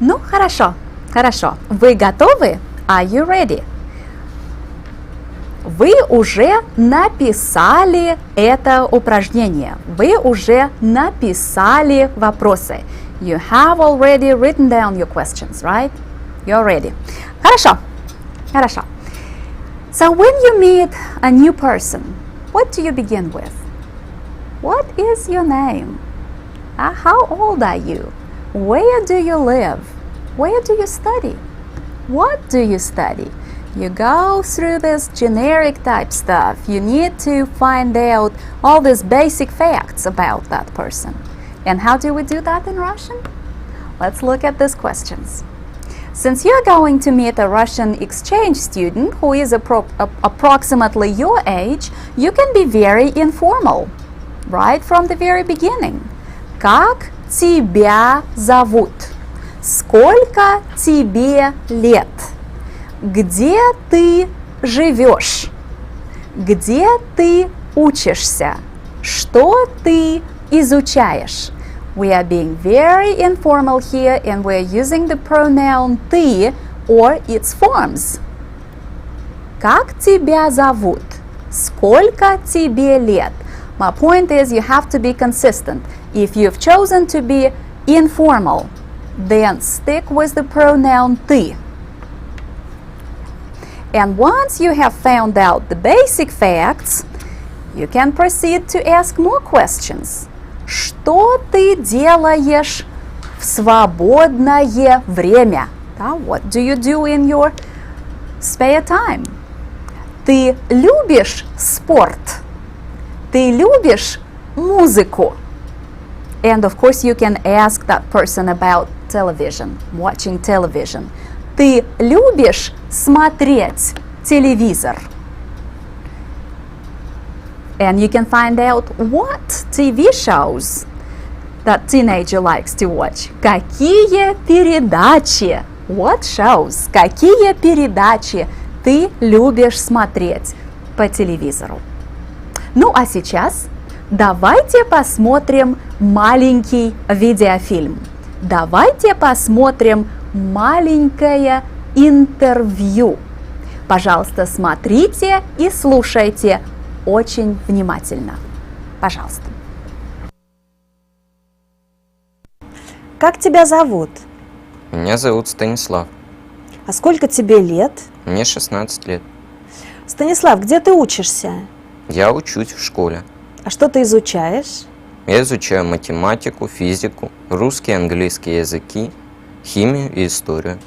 Ну, хорошо, хорошо. Вы готовы? Are you ready? Вы уже написали это упражнение. Вы уже написали вопросы. You have already written down your questions, right? You're ready. Хорошо, хорошо. So when you meet a new person, what do you begin with? What is your name? How old are you? Where do you live? Where do you study? What do you study? You go through this generic type stuff. You need to find out all these basic facts about that person. And how do we do that in Russian? Let's look at these questions. Since you're going to meet a Russian exchange student who is approximately your age, you can be very informal, right from the very beginning. Как тебя зовут? Сколько тебе лет? Где ты живешь? Где ты учишься? Что ты изучаешь? We are being very informal here and we're using the pronoun ты or its forms. Как тебя зовут? Сколько тебе лет? My point is you have to be consistent. If you've chosen to be informal, then stick with the pronoun ты. And once you have found out the basic facts, you can proceed to ask more questions. Что ты делаешь в свободное время? What do you do in your spare time? Ты любишь спорт? Ты любишь музыку? And of course you can ask that person about television, watching television. Ты любишь смотреть телевизор? And you can find out what TV shows that teenager likes to watch. Какие передачи? What shows? Какие передачи ты любишь смотреть по телевизору? Ну а сейчас давайте посмотрим маленький видеофильм. Давайте посмотрим маленькое интервью. Пожалуйста, смотрите и слушайте очень внимательно. Пожалуйста. Как тебя зовут? Меня зовут Станислав. А сколько тебе лет? Мне 16 лет. Станислав, где ты учишься? Я учусь в школе. А что ты изучаешь? Я изучаю математику, физику, русский и английский языки, химию и историю.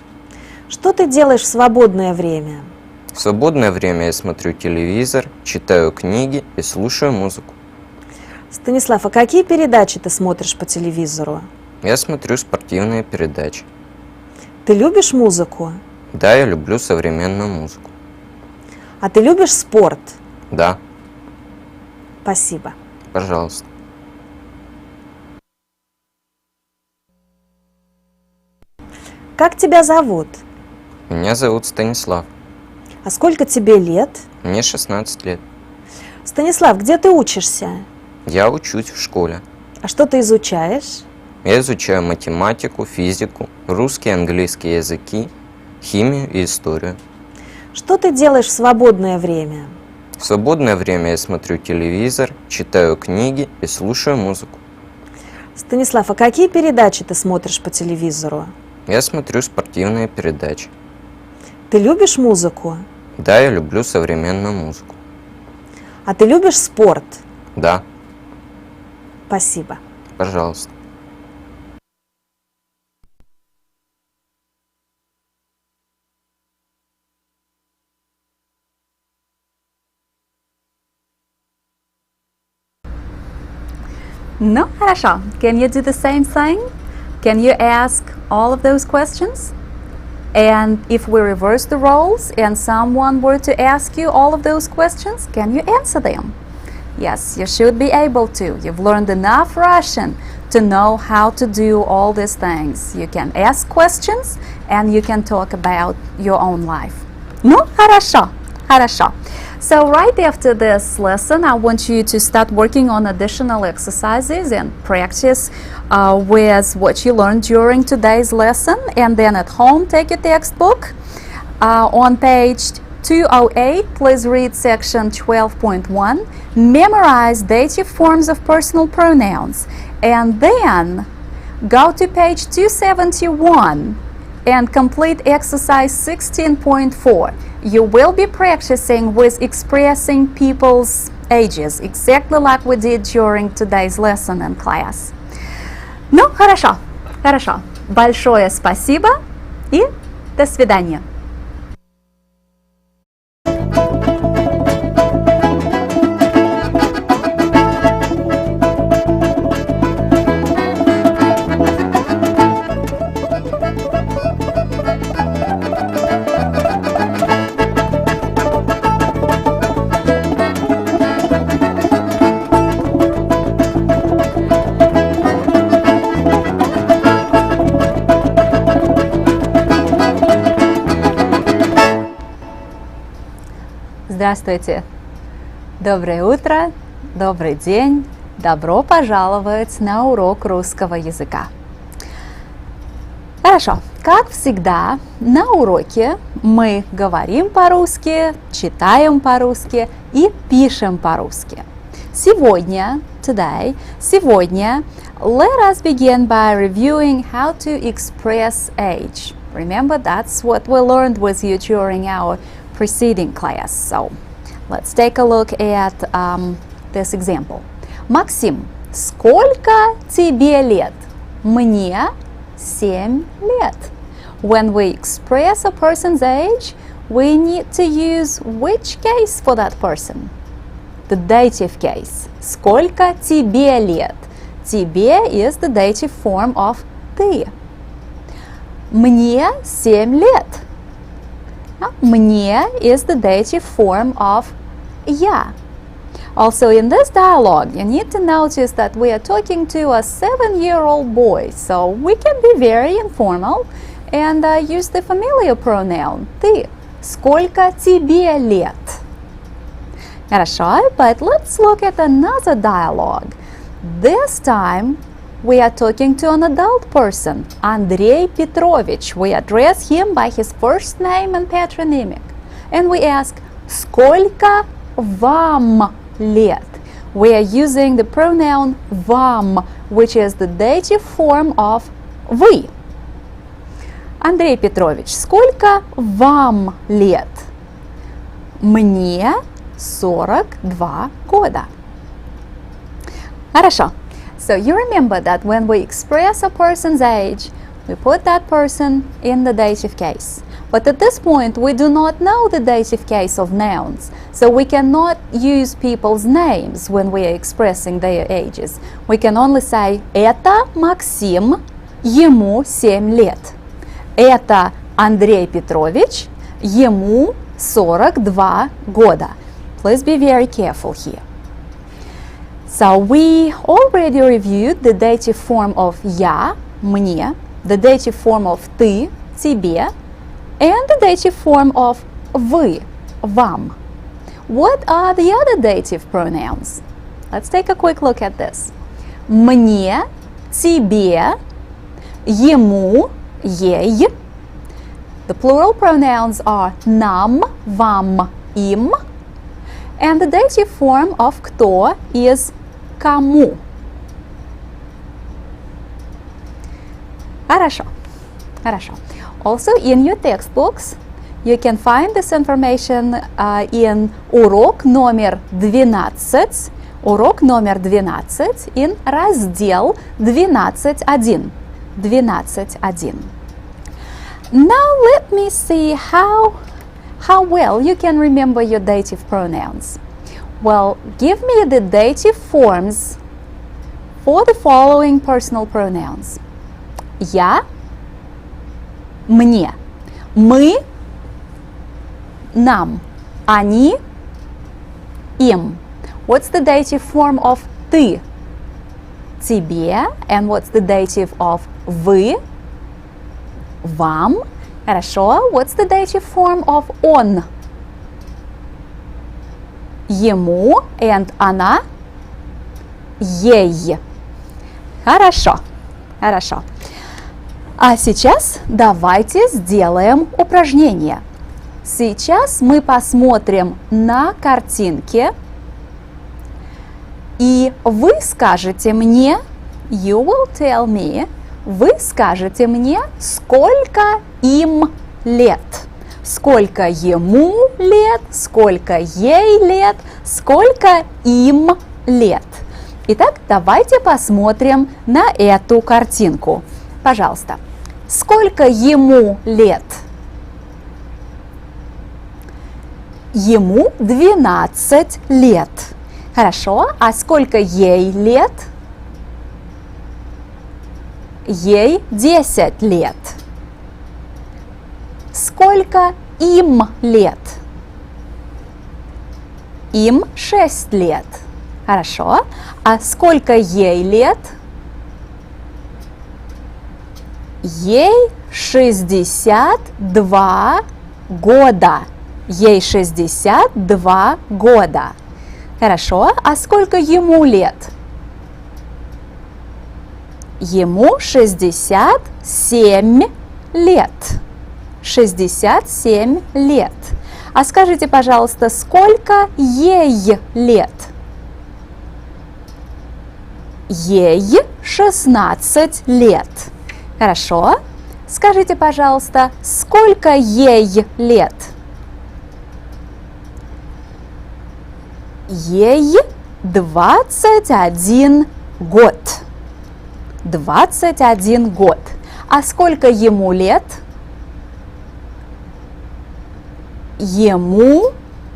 Что ты делаешь в свободное время? В свободное время я смотрю телевизор, читаю книги и слушаю музыку. Станислав, а какие передачи ты смотришь по телевизору? Я смотрю спортивные передачи. Ты любишь музыку? Да, я люблю современную музыку. А ты любишь спорт? Да, Спасибо. пожалуйста. Как тебя зовут? Меня зовут Станислав. А сколько тебе лет? Мне 16 лет. Станислав, где ты учишься? Я учусь в школе. А что ты изучаешь? Я изучаю математику, физику, русский и английский языки, химию и историю. Что ты делаешь в свободное время? В свободное время я смотрю телевизор, читаю книги и слушаю музыку. Станислав, а какие передачи ты смотришь по телевизору? Я смотрю спортивные передачи. Ты любишь музыку? Да, я люблю современную музыку. А ты любишь спорт? Да, Спасибо. пожалуйста. Ну, хорошо. Can you do the same thing? Can you ask all of those questions? And if we reverse the roles and someone were to ask you all of those questions, can you answer them? Yes, you should be able to. You've learned enough Russian to know how to do all these things. You can ask questions and you can talk about your own life. Ну, хорошо, хорошо. So right after this lesson, I want you to start working on additional exercises and practice with what you learned during today's lesson. And then at home, take your textbook. On page 208, please read section 12.1. Memorize dative forms of personal pronouns. And then go to page 271 and complete exercise 16.4. You will be practicing with expressing people's ages, exactly like we did during today's lesson in class. Ну, хорошо, хорошо. Большое спасибо и до свидания. Здравствуйте! Доброе утро, добрый день, добро пожаловать на урок русского языка. Хорошо, как всегда, на уроке мы говорим по-русски, читаем по-русски и пишем по-русски. Сегодня, today, сегодня, let us begin by reviewing how to express age. Remember, that's what we learned with you during our preceding class. So, let's take a look at this example. Максим, сколько тебе лет? Мне 7 лет. When we express a person's age, we need to use which case for that person? The dative case. Сколько тебе лет? Тебе is the dative form of ты. Мне 7 лет. Мне is the dative form of я. Also, in this dialogue, you need to notice that we are talking to a 7-year-old boy, so we can be very informal and use the familiar pronoun ты. Сколько тебе лет? Хорошо, but let's look at another dialogue. This time, we are talking to an adult person, Андрей Петрович. We address him by his first name and patronymic. And we ask, сколько вам лет? We are using the pronoun вам, which is the dative form of вы. Андрей Петрович, сколько вам лет? Мне 42 года. Хорошо. So you remember that when we express a person's age, we put that person in the dative case. But at this point, we do not know the dative case of nouns, so we cannot use people's names when we are expressing their ages. We can only say «Это Максим, ему 7 лет». «Это Андрей Петрович, ему 42 года». Please be very careful here. So we already reviewed the dative form of я, мне, the dative form of ты, тебе, and the dative form of вы, вам. What are the other dative pronouns? Let's take a quick look at this. Мне, тебе, ему, ей. The plural pronouns are нам, вам, им. And the dative form of кто is кому. Хорошо. Хорошо. Also, in your textbooks, you can find this information in урок номер 12. Урок номер 12 in раздел 12.1. 12.1. Now let me see how well you can remember your dative pronouns. Well, give me the dative forms for the following personal pronouns. Я, мне, мы, нам, они, им. What's the dative form of ты? Тебе. And what's the dative of вы? Вам. Хорошо. What's the dative form of он? Ему. And она? Ей. Хорошо. Хорошо. А сейчас давайте сделаем упражнение. Сейчас мы посмотрим на картинки, и вы скажете мне, you will tell me, вы скажете мне, сколько им лет. Сколько ему лет, сколько ей лет, сколько им лет. Итак, давайте посмотрим на эту картинку. Пожалуйста, сколько ему лет? Ему 12 лет. Хорошо, а сколько ей лет? Ей 10 лет. Сколько им лет? Им 6 лет. Хорошо, а сколько ей лет? Ей 62 года. Ей 62 года. Хорошо, а сколько ему лет? Ему 67 лет. 67 лет. А скажите, пожалуйста, сколько ей лет? Ей 16 лет. Хорошо. Скажите, пожалуйста, сколько ей лет? Ей 21 год. 21 год. А сколько ему лет? Ему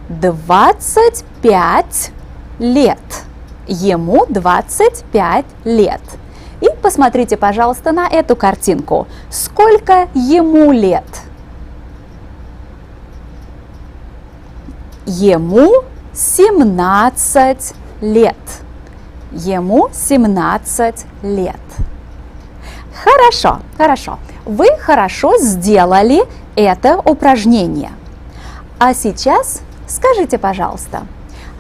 25 лет. Ему 25 лет. И посмотрите, пожалуйста, на эту картинку. Сколько ему лет? Ему 17 лет. Ему 17 лет. Хорошо, хорошо. Вы хорошо сделали это упражнение. А сейчас скажите, пожалуйста,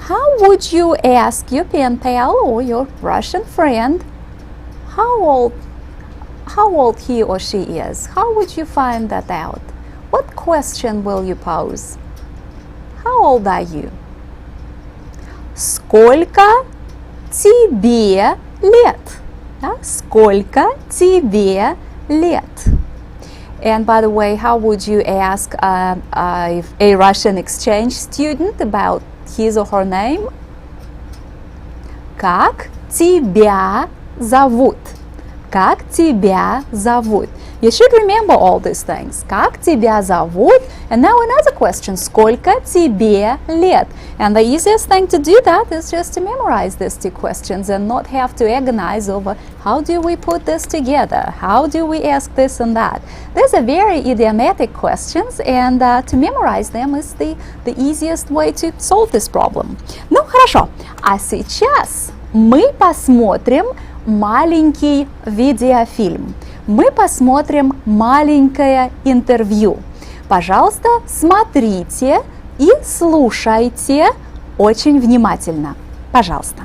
how would you ask your pen pal or your Russian friend how old he or she is? How would you find that out? What question will you pose? How old are you? Сколько тебе лет? Да? Сколько тебе лет? And by the way, how would you ask a Russian exchange student about his or her name? Как тебя зовут? Как тебя зовут? You should remember all these things. Как тебя зовут? And now another question. Сколько тебе лет? And the easiest thing to do that is just to memorize these two questions and not have to agonize over how do we put this together? How do we ask this and that? These are very idiomatic questions, and to memorize them is the easiest way to solve this problem. Ну, хорошо. А сейчас мы посмотрим маленький видеофильм. Мы посмотрим маленькое интервью. Пожалуйста, смотрите и слушайте очень внимательно. Пожалуйста.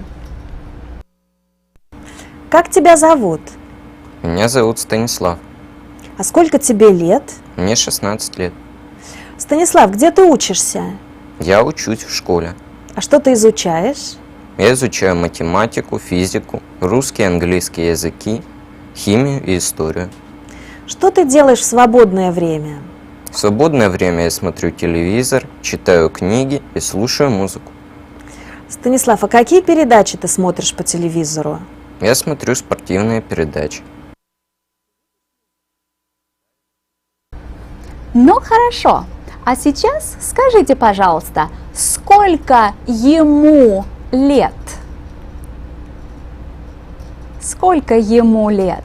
Как тебя зовут? Меня зовут Станислав. А сколько тебе лет? Мне 16 лет. Станислав, где ты учишься? Я учусь в школе. А что ты изучаешь? Я изучаю математику, физику, русский и английский языки, химию и историю. Что ты делаешь в свободное время? В свободное время я смотрю телевизор, читаю книги и слушаю музыку. Станислав, а какие передачи ты смотришь по телевизору? Я смотрю спортивные передачи. Ну хорошо. А сейчас скажите, пожалуйста, сколько ему лет? Сколько ему лет?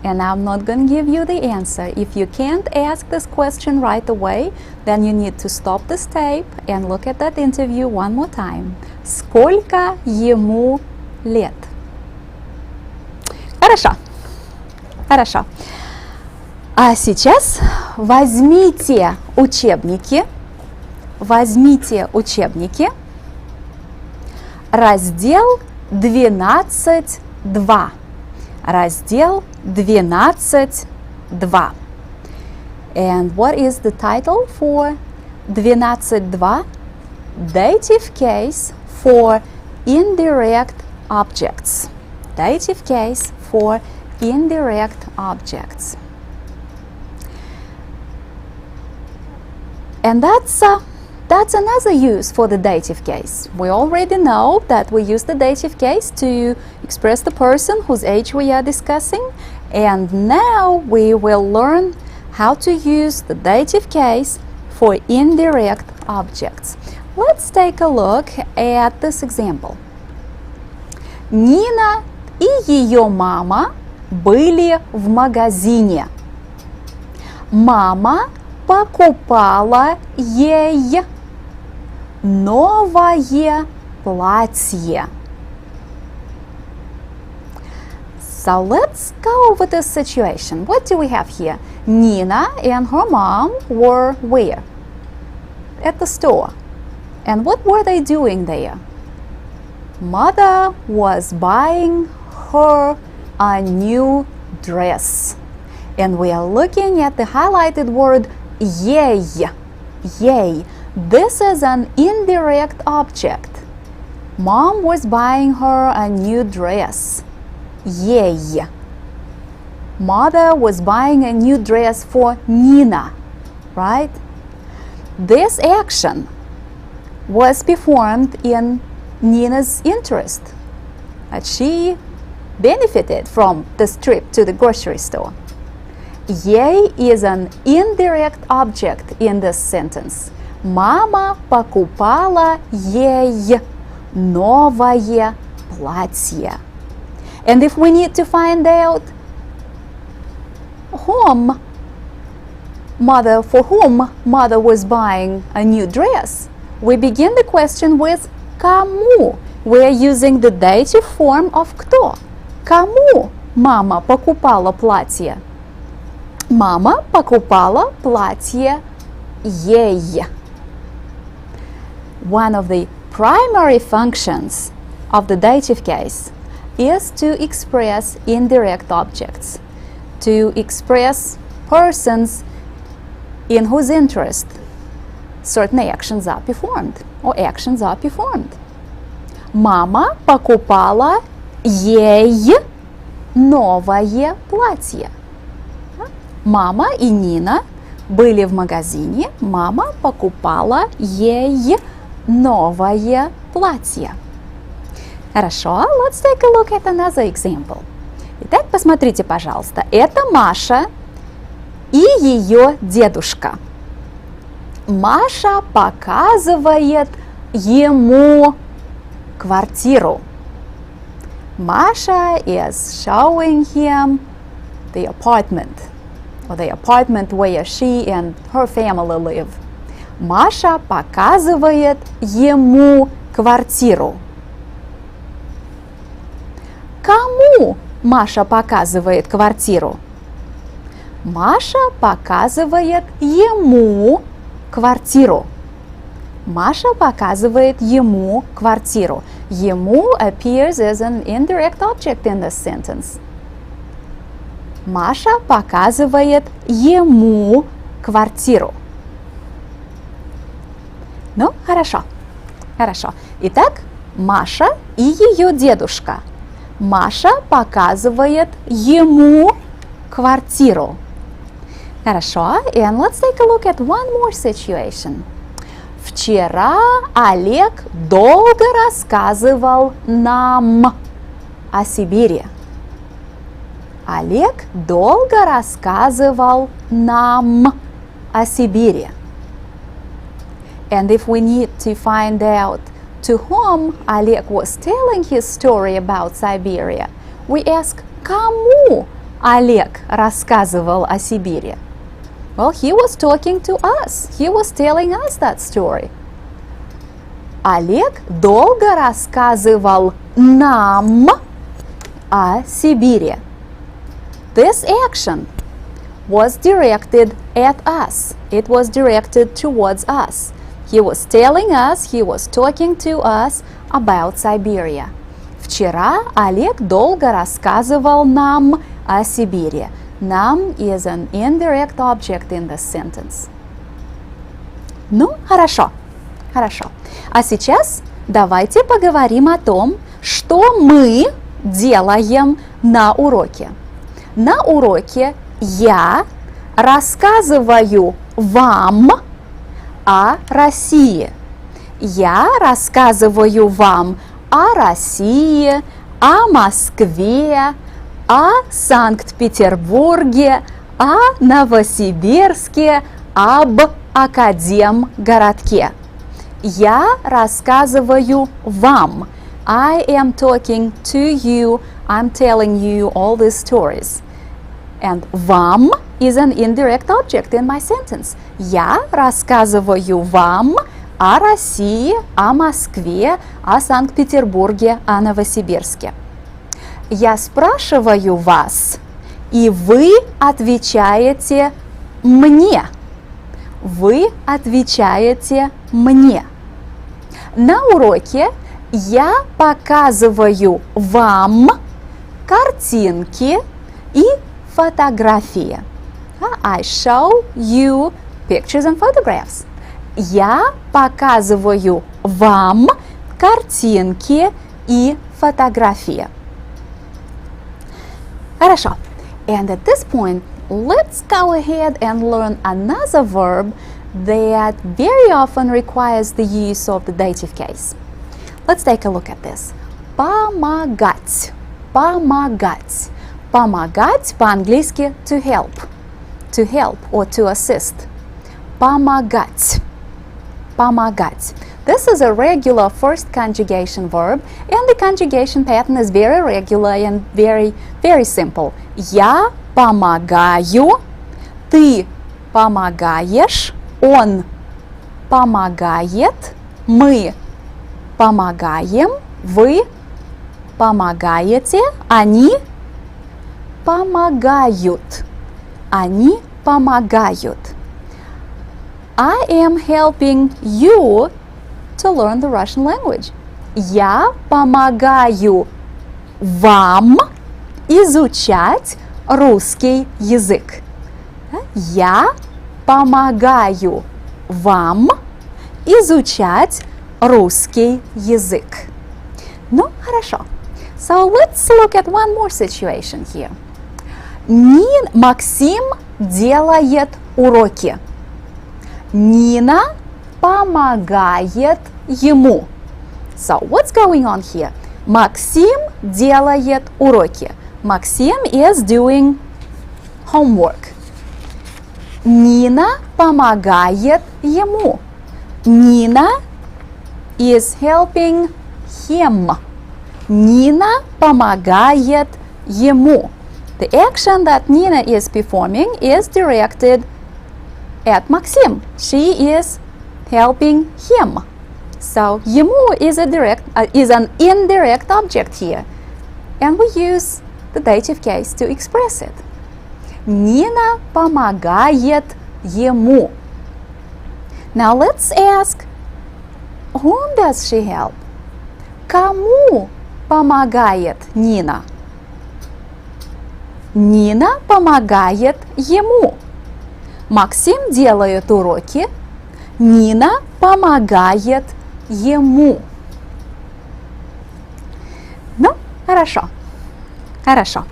And I'm not going to give you the answer. If you can't ask this question right away, then you need to stop this tape and look at that interview one more time. Сколько ему лет? Хорошо. Хорошо. А сейчас возьмите учебники. Возьмите учебники. Раздел 12.2. Раздел 12.2. And what is the title for 12.2? Dative case for indirect objects. Dative case for indirect objects. And that's another use for the dative case. We already know that we use the dative case to express the person whose age we are discussing, and now we will learn how to use the dative case for indirect objects. Let's take a look at this example. Нина и ее мама были в магазине. Мама покупала ей новое платье. So let's go over this situation. What do we have here? Nina and her mom were where? At the store. And what were they doing there? Mother was buying her a new dress. And we are looking at the highlighted word ей. Ей. This is an indirect object. Mom was buying her a new dress. Yay! Mother was buying a new dress for Nina, right? This action was performed in Nina's interest. She benefited from this trip to the grocery store. Yay is an indirect object in this sentence. Мама покупала ей новое платье. And if we need to find out for whom mother was buying a new dress, we begin the question with кому. We are using the dative form of кто. Кому мама покупала платье? Мама покупала платье ей. One of the primary functions of the dative case is to express indirect objects, to express persons in whose interest certain actions are performed or actions are performed. Мама покупала ей новое платье. Мама и Нина были в магазине, мама покупала ей новое платье. Хорошо, let's take a look at another example. Итак, посмотрите, пожалуйста, это Маша и ее дедушка. Маша показывает ему квартиру. Masha is showing him the apartment, or the apartment where she and her family live. Маша показывает ему квартиру. Кому Маша показывает квартиру? Маша показывает ему квартиру. Маша показывает ему квартиру. Ему appears as an indirect object in this sentence. Маша показывает ему квартиру. Ну, хорошо. Хорошо. Итак, Маша и ее дедушка. Маша показывает ему квартиру. Хорошо. And let's take a look at one more situation. Вчера Олег долго рассказывал нам о Сибири. Олег долго рассказывал нам о Сибири. And if we need to find out to whom Олег was telling his story about Siberia, we ask, кому Олег рассказывал о Сибири? Well, he was talking to us. He was telling us that story. Олег долго рассказывал нам о Сибири. This action was directed at us. It was directed towards us. He was telling us, he was talking to us about Siberia. Вчера Олег долго рассказывал нам о Сибири. Нам is an indirect object in this sentence. Ну, хорошо. Хорошо. А сейчас давайте поговорим о том, что мы делаем на уроке. На уроке я рассказываю вам о России. Я рассказываю вам о России, о Москве, о Санкт-Петербурге, о Новосибирске, об Академгородке. Я рассказываю вам. I am talking to you. I'm telling you all these stories. And вам is an indirect object in my sentence. Я рассказываю вам о России, о Москве, о Санкт-Петербурге, о Новосибирске. Я спрашиваю вас, и вы отвечаете мне. Вы отвечаете мне. На уроке я показываю вам картинки и фотографии. I show you pictures and photographs. Я показываю вам картинки и фотографии. Хорошо. And at this point, let's go ahead and learn another verb that very often requires the use of the dative case. Let's take a look at this. Помогать. Помогать. Помогать по-английски to help. To help or to assist. Помогать. Помогать. This is a regular first conjugation verb, and the conjugation pattern is very regular and very simple. Я помогаю, ты помогаешь, он помогает, мы помогаем, вы помогаете, они помогают. Они помогают. I am helping you to learn the Russian language. Я помогаю вам изучать русский язык. Я помогаю вам изучать русский язык. Ну, хорошо. So let's look at one more situation here. Максим делает уроки. Нина помогает ему. So what's going on here? Максим делает уроки. Максим is doing homework. Нина помогает ему. Nina is helping him. Nina помогает ему. The action that Nina is performing is directed at Maxim. She is helping him. So ему is an indirect object here, and we use the dative case to express it. Nina помогает ему. Now let's ask, whom does she help? Кому помогает Нина? Нина помогает ему. Максим делает уроки. Нина помогает ему. Ну, хорошо. Хорошо.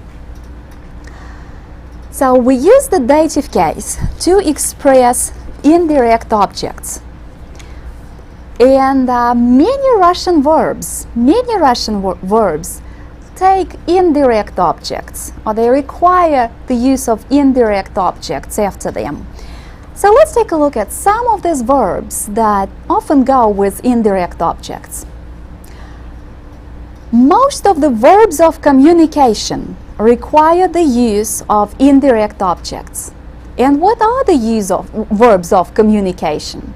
So we use the dative case to express indirect objects. And many Russian verbs take indirect objects, or they require the use of indirect objects after them. So let's take a look at some of these verbs that often go with indirect objects. Most of the verbs of communication require the use of indirect objects. And what are the verbs of communication?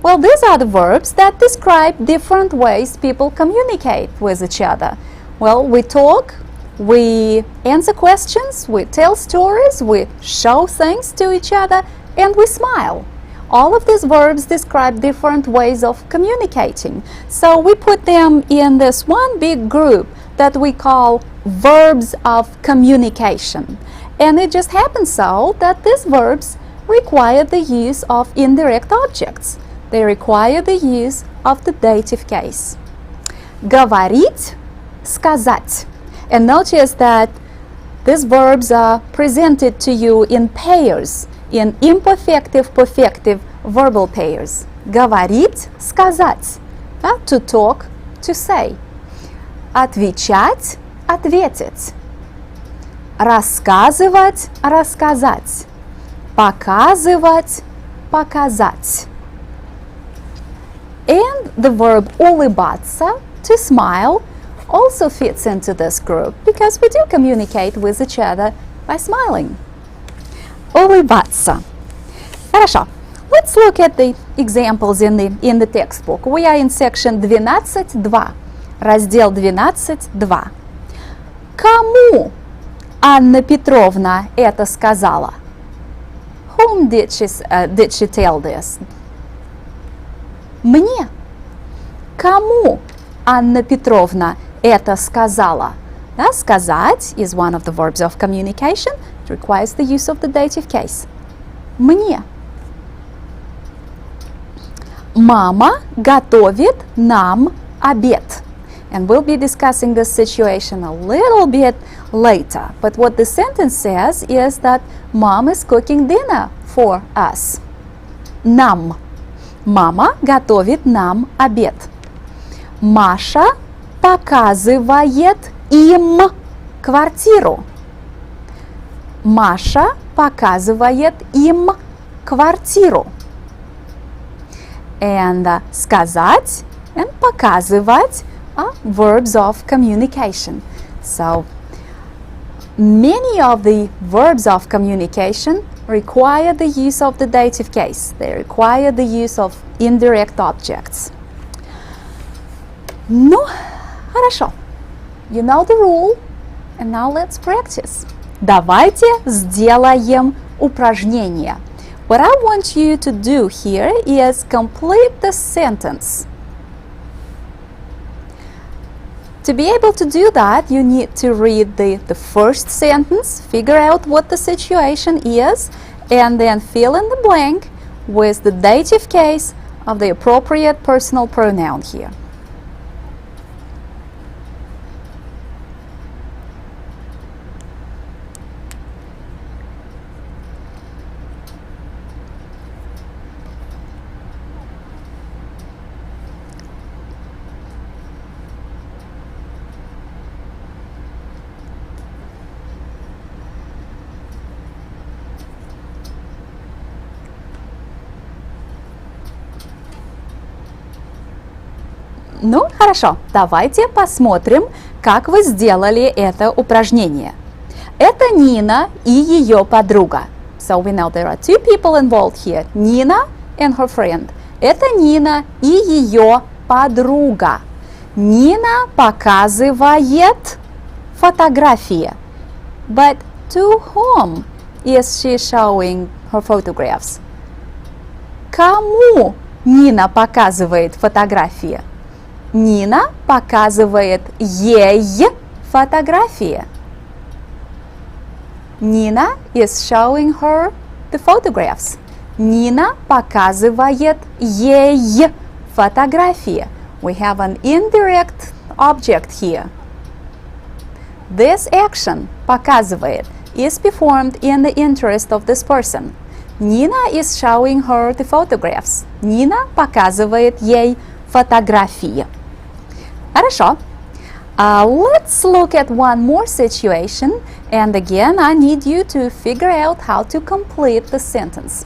Well, these are the verbs that describe different ways people communicate with each other. Well, we talk, we answer questions, we tell stories, we show things to each other, and we smile. All of these verbs describe different ways of communicating. So we put them in this one big group that we call verbs of communication. And it just happens so that these verbs require the use of indirect objects. They require the use of the dative case. Говорить, сказать. And notice that these verbs are presented to you in pairs, in imperfective, perfective verbal pairs. Говорить, сказать. To talk, to say. Отвечать, ответить. Рассказывать, рассказать. Показывать, показать. And the verb улыбаться, to smile, also fits into this group because we do communicate with each other by smiling. Улыбаться. Хорошо. Let's look at the examples in the textbook. We are in section 12.2. Раздел 12.2. Кому Анна Петровна это сказала? Whom did she tell this? Мне. Кому Анна Петровна это сказала? Сказать is one of the verbs of communication. It requires the use of the dative case. Мне. Мама готовит нам обед. And we'll be discussing this situation a little bit later. But what the sentence says is that mom is cooking dinner for us. Нам. Мама готовит нам обед. Маша показывает им квартиру. Маша показывает им квартиру. And сказать and показывать are verbs of communication. So many of the verbs of communication require the use of the dative case. They require the use of indirect objects. Ну, хорошо. You know the rule, and now let's practice. Давайте сделаем упражнение. What I want you to do here is complete the sentence. To be able to do that, you need to read the first sentence, figure out what the situation is, and then fill in the blank with the dative case of the appropriate personal pronoun here. Ну, хорошо, давайте посмотрим, как вы сделали это упражнение. Это Нина и ее подруга. So we know there are two people involved here. Nina and her friend. Это Нина и ее подруга. Нина показывает фотографии. But to whom is she showing her photographs? Кому Нина показывает фотографии? Нина показывает ей фотографии. Nina is showing her the photographs. Нина показывает ей фотографии. We have an indirect object here. This action, показывает, is performed in the interest of this person. Nina is showing her the photographs. Нина показывает ей фотографии. Хорошо. Let's look at one more situation, and again I need you to figure out how to complete the sentence.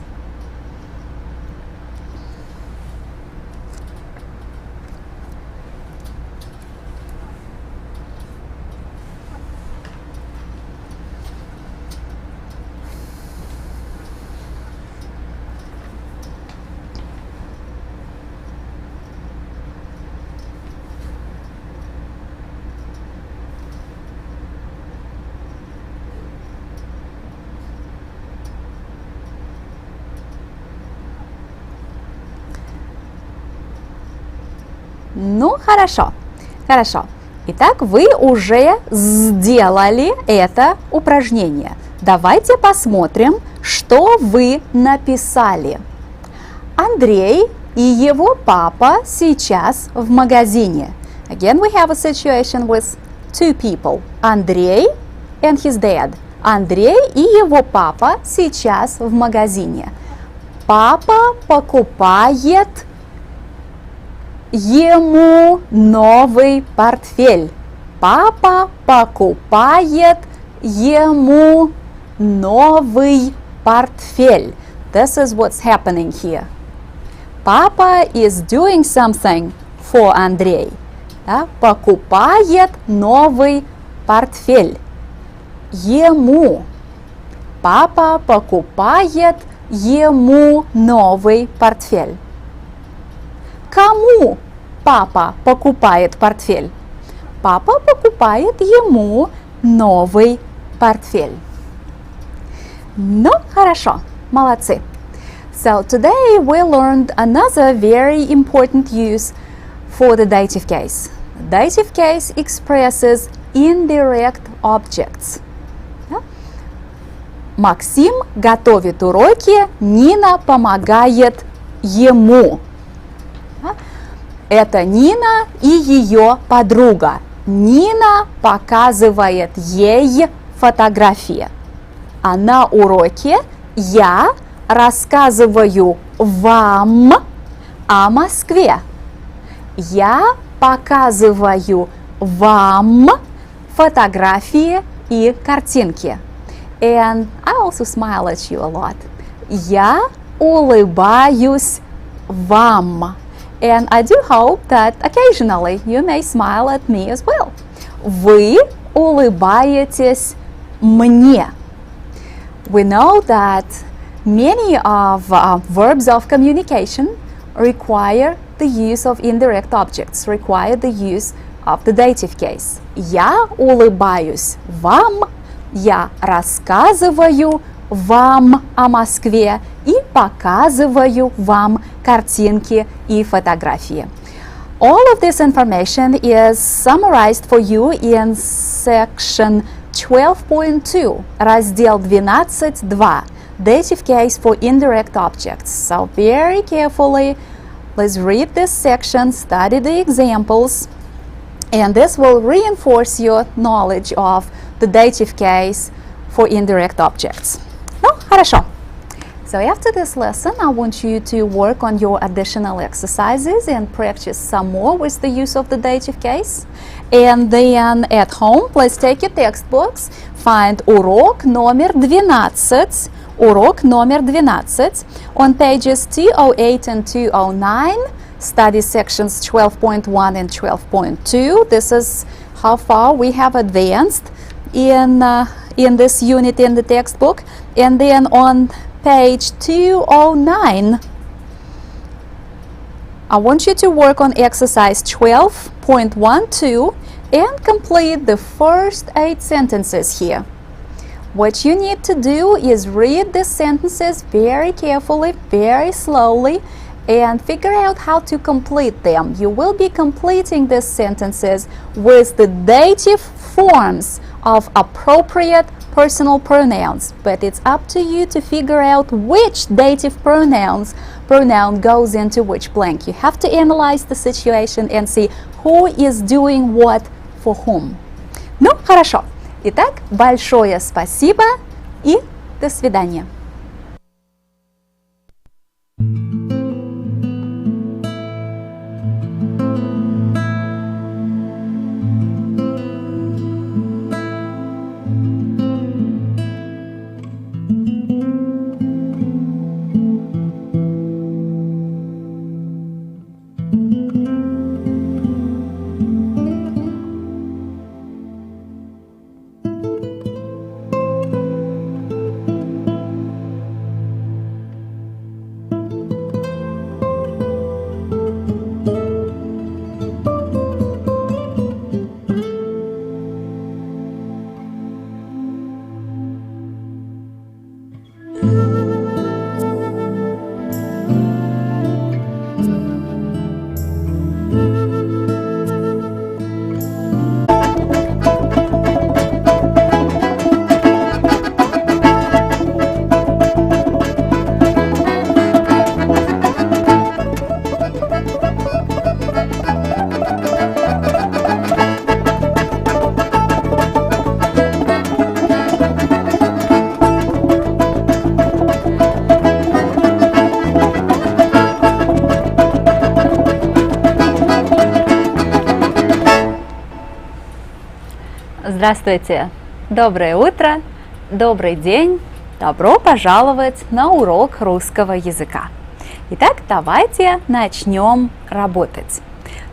Ну, хорошо, хорошо. Итак, вы уже сделали это упражнение. Давайте посмотрим, что вы написали. Андрей и его папа сейчас в магазине. Again, we have a situation with two people. Андрей and his dad. Андрей и его папа сейчас в магазине. Папа покупает ему новый портфель. Папа покупает ему новый портфель. This is what's happening here. Papa is doing something for Андрей. Да? Покупает новый портфель. Ему. Папа покупает ему новый портфель. Кому папа покупает портфель? Папа покупает ему новый портфель. Ну, хорошо, молодцы. So today we learned another very important use for the dative case. Dative case expresses indirect objects. Да? Максим готовит уроки, Нина помогает ему. Это Нина и ее подруга. Нина показывает ей фотографии. А на уроке я рассказываю вам о Москве. Я показываю вам фотографии и картинки. And I also smile at you a lot. Я улыбаюсь вам. And I do hope that occasionally you may smile at me as well. Вы улыбаетесь мне. We know that many of verbs of communication require the use of indirect objects, require the use of the dative case. Я улыбаюсь вам, я рассказываю вам о Москве и показываю вам картинки и фотографии. All of this information is summarized for you in section 12.2, раздел 12.2, dative case for indirect objects. So very carefully, let's read this section, study the examples, and this will reinforce your knowledge of the dative case for indirect objects. Ну, хорошо. So after this lesson, I want you to work on your additional exercises and practice some more with the use of the dative case. And then at home, please take your textbooks, find урок номер 12, урок номер 12 on pages 208 and 209, study sections 12.1 and 12.2. This is how far we have advanced in this unit in the textbook. And then on page 209, I want you to work on exercise 12.12 and complete the first 8 sentences here. What you need to do is read the sentences very carefully, very slowly, and figure out how to complete them. You will be completing these sentences with the dative forms of appropriate personal pronouns, but it's up to you to figure out which dative pronoun goes into which blank. You have to analyze the situation and see who is doing what for whom. Ну, хорошо. Итак, большое спасибо и до свидания. Здравствуйте! Доброе утро! Добрый день! Добро пожаловать на урок русского языка! Итак, давайте начнем работать.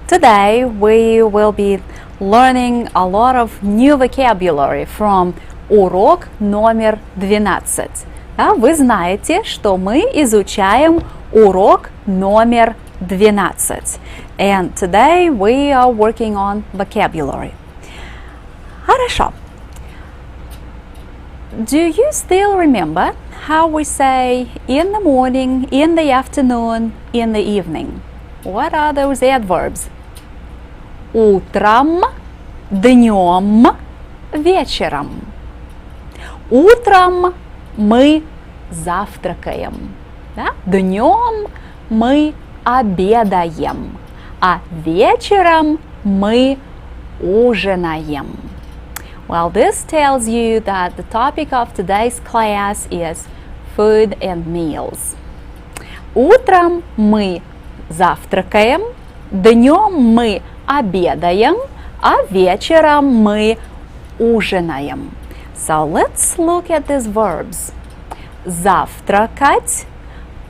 Today we will be learning a lot of new vocabulary from урок номер 12. Да, вы знаете, что мы изучаем урок номер 12. And today we are working on vocabulary. Хорошо. Do you still remember how we say in the morning, in the afternoon, in the evening? What are those adverbs? Утром, днем, вечером. Утром мы завтракаем. Да? Днем мы обедаем. а вечером мы ужинаем. Well, this tells you that the topic of today's class is food and meals. Утром мы завтракаем, днем мы обедаем, а вечером мы ужинаем. So let's look at these verbs. Завтракать,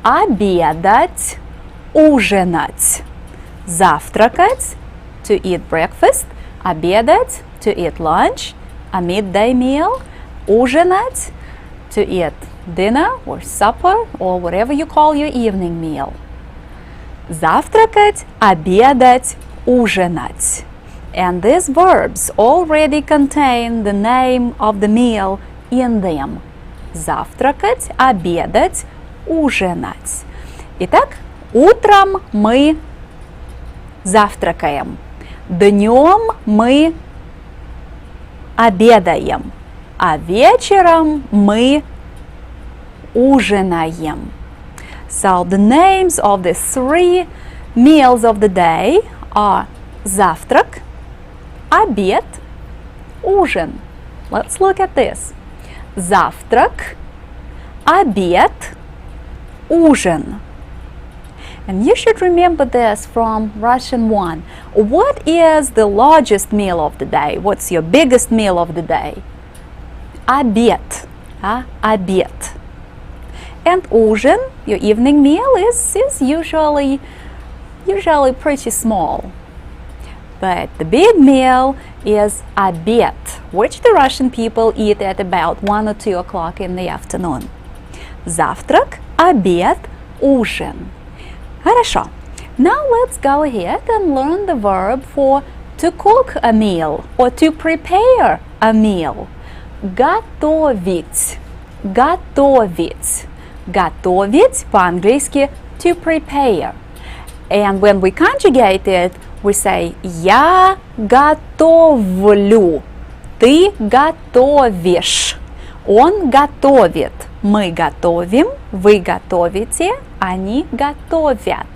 обедать, ужинать. Завтракать, to eat breakfast, обедать, to eat lunch, a midday meal, ужинать, to eat dinner or supper or whatever you call your evening meal. Завтракать, обедать, ужинать. And these verbs already contain the name of the meal in them. Завтракать, обедать, ужинать. Итак, утром мы завтракаем, днем мы обедаем, а вечером мы ужинаем. So the names of the three meals of the day are завтрак, обед, ужин. Let's look at this. Завтрак, обед, ужин. And you should remember this from Russian 1. What is the largest meal of the day? What's your biggest meal of the day? Обед. Обед. And ужин, your evening meal, is usually pretty small. But the big meal is обед, which the Russian people eat at about 1 or 2 o'clock in the afternoon. Завтрак, обед, ужин. Хорошо. Now let's go ahead and learn the verb for to cook a meal or to prepare a meal. Готовить. Готовить. Готовить по-английски to prepare. And when we conjugate it, we say я готовлю. Ты готовишь. Он готовит. Мы готовим, вы готовите, они готовят.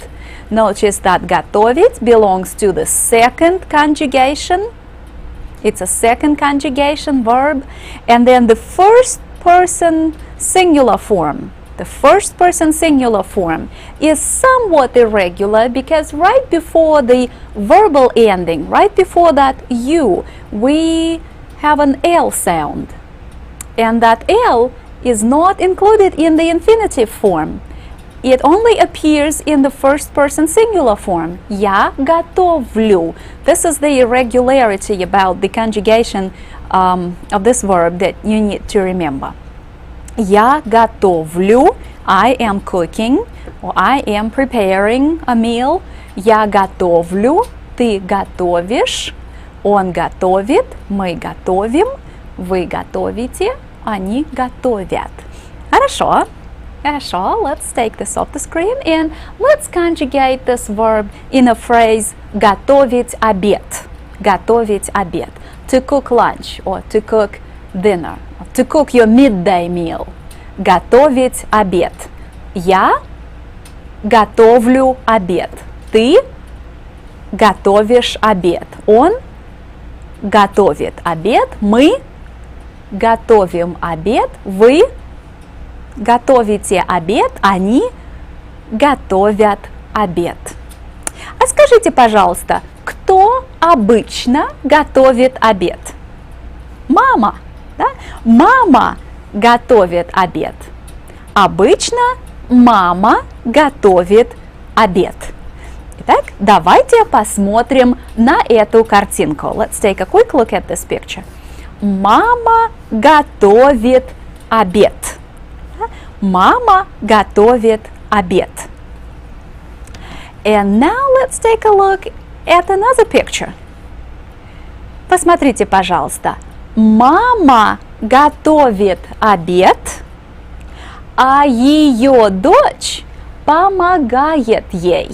Notice that готовить belongs to the second conjugation. It's a second conjugation verb. And then the first person singular form. The first person singular form is somewhat irregular because right before the verbal ending, right before that you, we have an L sound. And that L is not included in the infinitive form. It only appears in the first person singular form. Я готовлю. This is the irregularity about the conjugation of this verb that you need to remember. Я готовлю. I am cooking or I am preparing a meal. Я готовлю. Ты готовишь. Он готовит. Мы готовим. Вы готовите. Они готовят. Хорошо. Хорошо. Let's take this off the screen and let's conjugate this verb in a phrase готовить обед. Готовить обед. To cook lunch or to cook dinner. To cook your midday meal. Готовить обед. Я готовлю обед. Ты готовишь обед. Он готовит обед. Мы готовим обед. Вы готовите обед. Они готовят обед. А скажите, пожалуйста, кто обычно готовит обед? Мама. Да? Мама готовит обед. Обычно мама готовит обед. Итак, давайте посмотрим на эту картинку. Let's take a quick look at this picture. Мама готовит обед. Мама готовит обед. And now let's take a look at another picture. Посмотрите, пожалуйста. Мама готовит обед, а ее дочь помогает ей.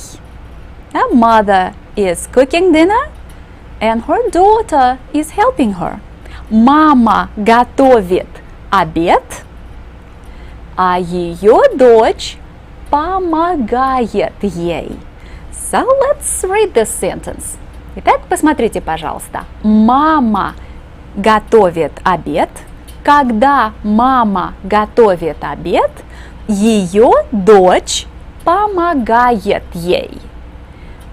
Her mother is cooking dinner and her daughter is helping her. Мама готовит обед, а ее дочь помогает ей. So let's read this sentence. Итак, посмотрите, пожалуйста. Мама готовит обед. Когда мама готовит обед, ее дочь помогает ей.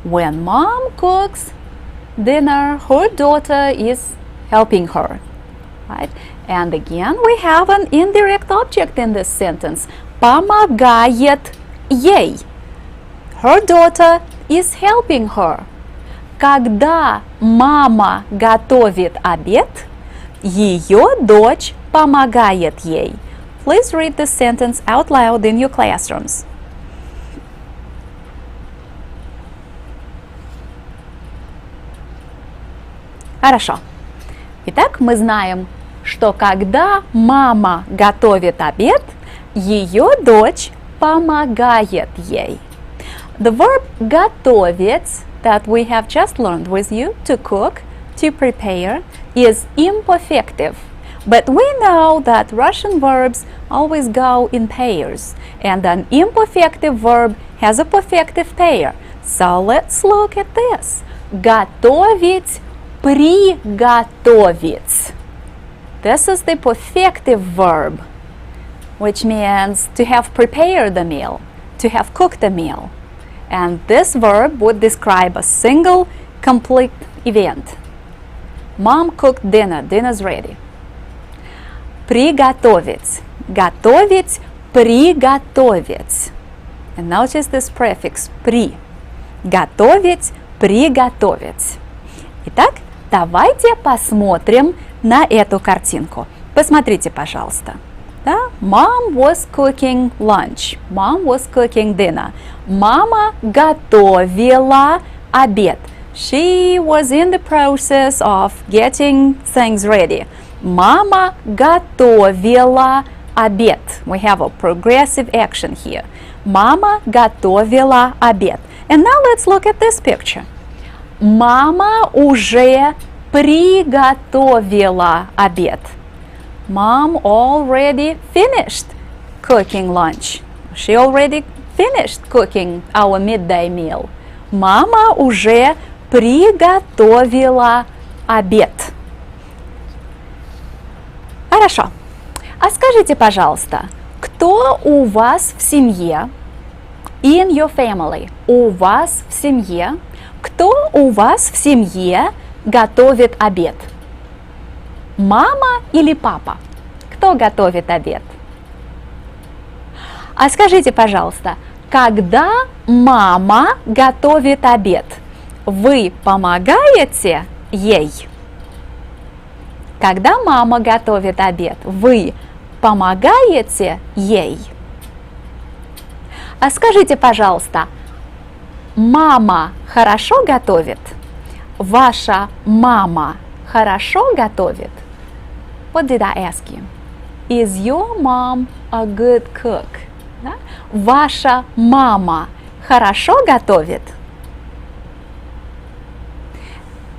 When mom cooks dinner, her daughter is helping her. Right? And again, we have an indirect object in this sentence. Помогает ей. Her daughter is helping her. Когда мама готовит обед, ее дочь помогает ей. Please read this sentence out loud in your classrooms. Хорошо. Итак, мы знаем, что когда мама готовит обед, ее дочь помогает ей. The verb готовить that we have just learned with you, to cook, to prepare, is imperfective. But we know that Russian verbs always go in pairs, and an imperfective verb has a perfective pair. So let's look at this. Готовить, приготовить. This is the perfective verb, which means to have prepared the meal, to have cooked a meal. And this verb would describe a single, complete event. Mom cooked dinner, dinner's ready. Приготовить. Готовить, приготовить. And notice this prefix при. Готовить, приготовить. Итак, давайте посмотрим на эту картинку. Посмотрите, пожалуйста. Да? Mom was cooking lunch. Mom was cooking dinner. Мама готовила обед. She was in the process of getting things ready. Мама готовила обед. We have a progressive action here. Мама готовила обед. And now let's look at this picture. Мама уже приготовила обед. Mom already finished cooking lunch. She already finished cooking our midday meal. Мама уже приготовила обед. Хорошо. А скажите, пожалуйста, кто у вас в семье, in your family, у вас в семье, кто у вас в семье готовит обед? Мама или папа? Кто готовит обед? А скажите, пожалуйста, когда мама готовит обед, вы помогаете ей? Когда мама готовит обед, вы помогаете ей? А скажите, пожалуйста, мама хорошо готовит? Ваша мама хорошо готовит? What did I ask you? Is your mom a good cook? Да? Ваша мама хорошо готовит?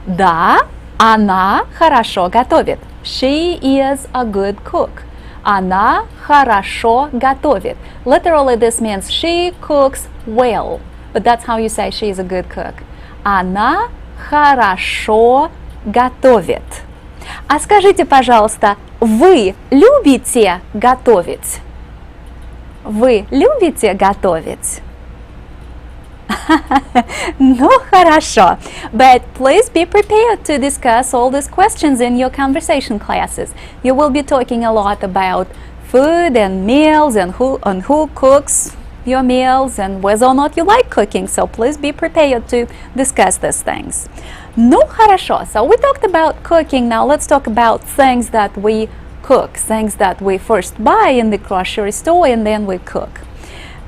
Да, она хорошо готовит. She is a good cook. Она хорошо готовит. Literally this means she cooks well. But that's how you say she is a good cook. Она хорошо готовит. А скажите, пожалуйста, вы любите готовить? Вы любите готовить? Ну, хорошо. But please be prepared to discuss all these questions in your conversation classes. You will be talking a lot about food and meals and who cooks your meals and whether or not you like cooking. So please be prepared to discuss these things. Ну, хорошо. So we talked about cooking. Now let's talk about things that we cook, things that we first buy in the grocery store and then we cook.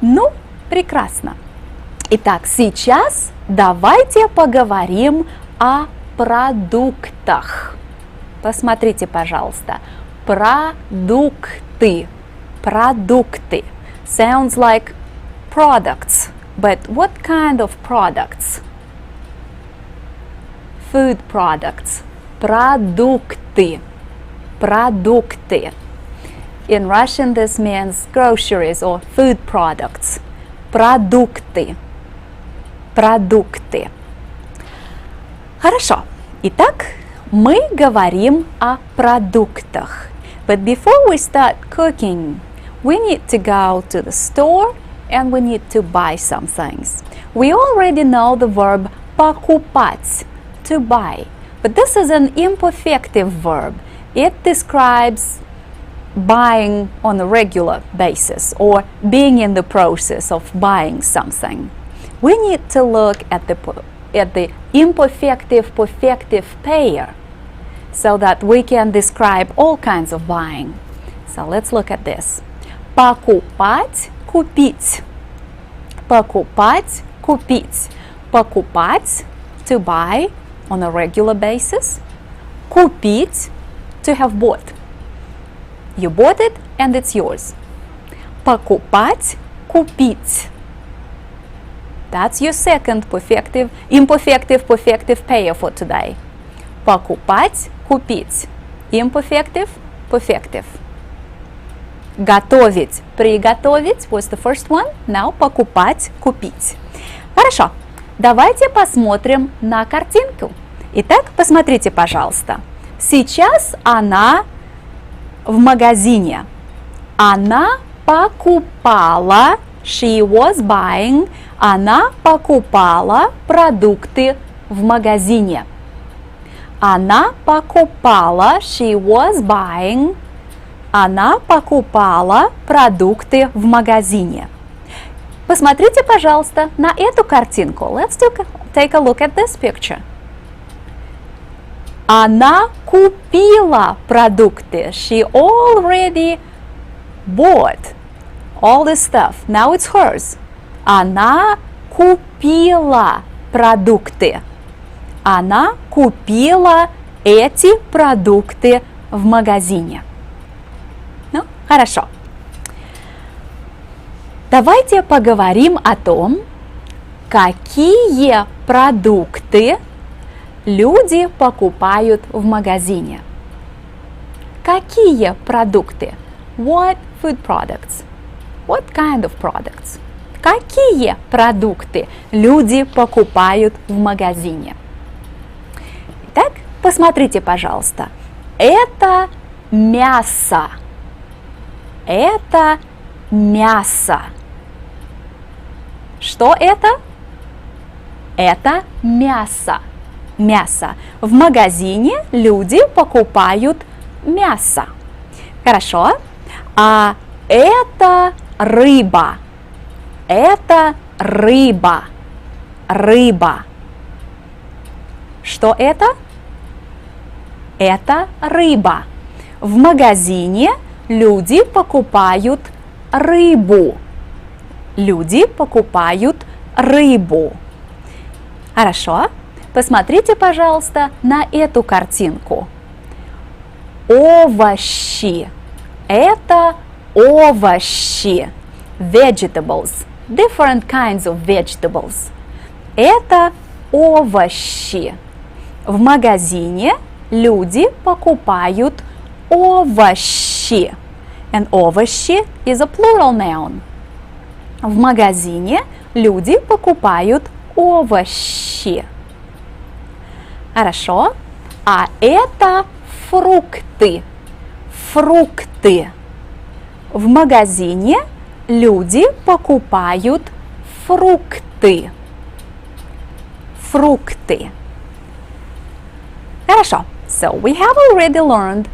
Ну, прекрасно. Итак, сейчас давайте поговорим о продуктах. Посмотрите, пожалуйста. Продукты. Продукты. Sounds like products. But what kind of products? Food products. Продукты. Продукты. In Russian, this means groceries or food products. Продукты. продукты. Хорошо. Итак, мы говорим о продуктах. But before we start cooking, we need to go to the store and we need to buy some things. We already know the verb покупать, to buy. But this is an imperfective verb. It describes buying on a regular basis or being in the process of buying something. We need to look at the imperfective perfective pair so that we can describe all kinds of buying. So let's look at this. Покупать, купить. Покупать, купить. Покупать, to buy on a regular basis. Купить, to have bought. You bought it and it's yours. Покупать, купить. That's your second imperfective perfective pair for today. Покупать, купить. Imperfective, perfective. Готовить, приготовить was the first one. Now покупать, купить. Хорошо. Давайте посмотрим на картинку. Итак, посмотрите, пожалуйста. Сейчас она в магазине. Она покупала, she was buying, она покупала продукты в магазине. Она покупала, she was buying, она покупала продукты в магазине. Посмотрите, пожалуйста, на эту картинку. Let's take a look at this picture. Она купила продукты. She already bought all this stuff. Now it's hers. Она купила продукты. Она купила эти продукты в магазине. Ну, хорошо. Давайте поговорим о том, какие продукты люди покупают в магазине. Какие продукты? What food products? What kind of products? Какие продукты люди покупают в магазине? Итак, посмотрите, пожалуйста. Это мясо. Это мясо. Что это? Это мясо. Мясо. В магазине люди покупают мясо. Хорошо. А это рыба. Это рыба. Рыба. Что это? Это рыба. В магазине люди покупают рыбу. Люди покупают рыбу. Хорошо. Посмотрите, пожалуйста, на эту картинку. Овощи. Это овощи. Vegetables. Different kinds of vegetables. Это овощи. В магазине люди покупают овощи. And овощи is a plural noun. В магазине люди покупают овощи. Хорошо. А это фрукты. Фрукты. В магазине люди покупают фрукты. Фрукты. Хорошо. So we have already learned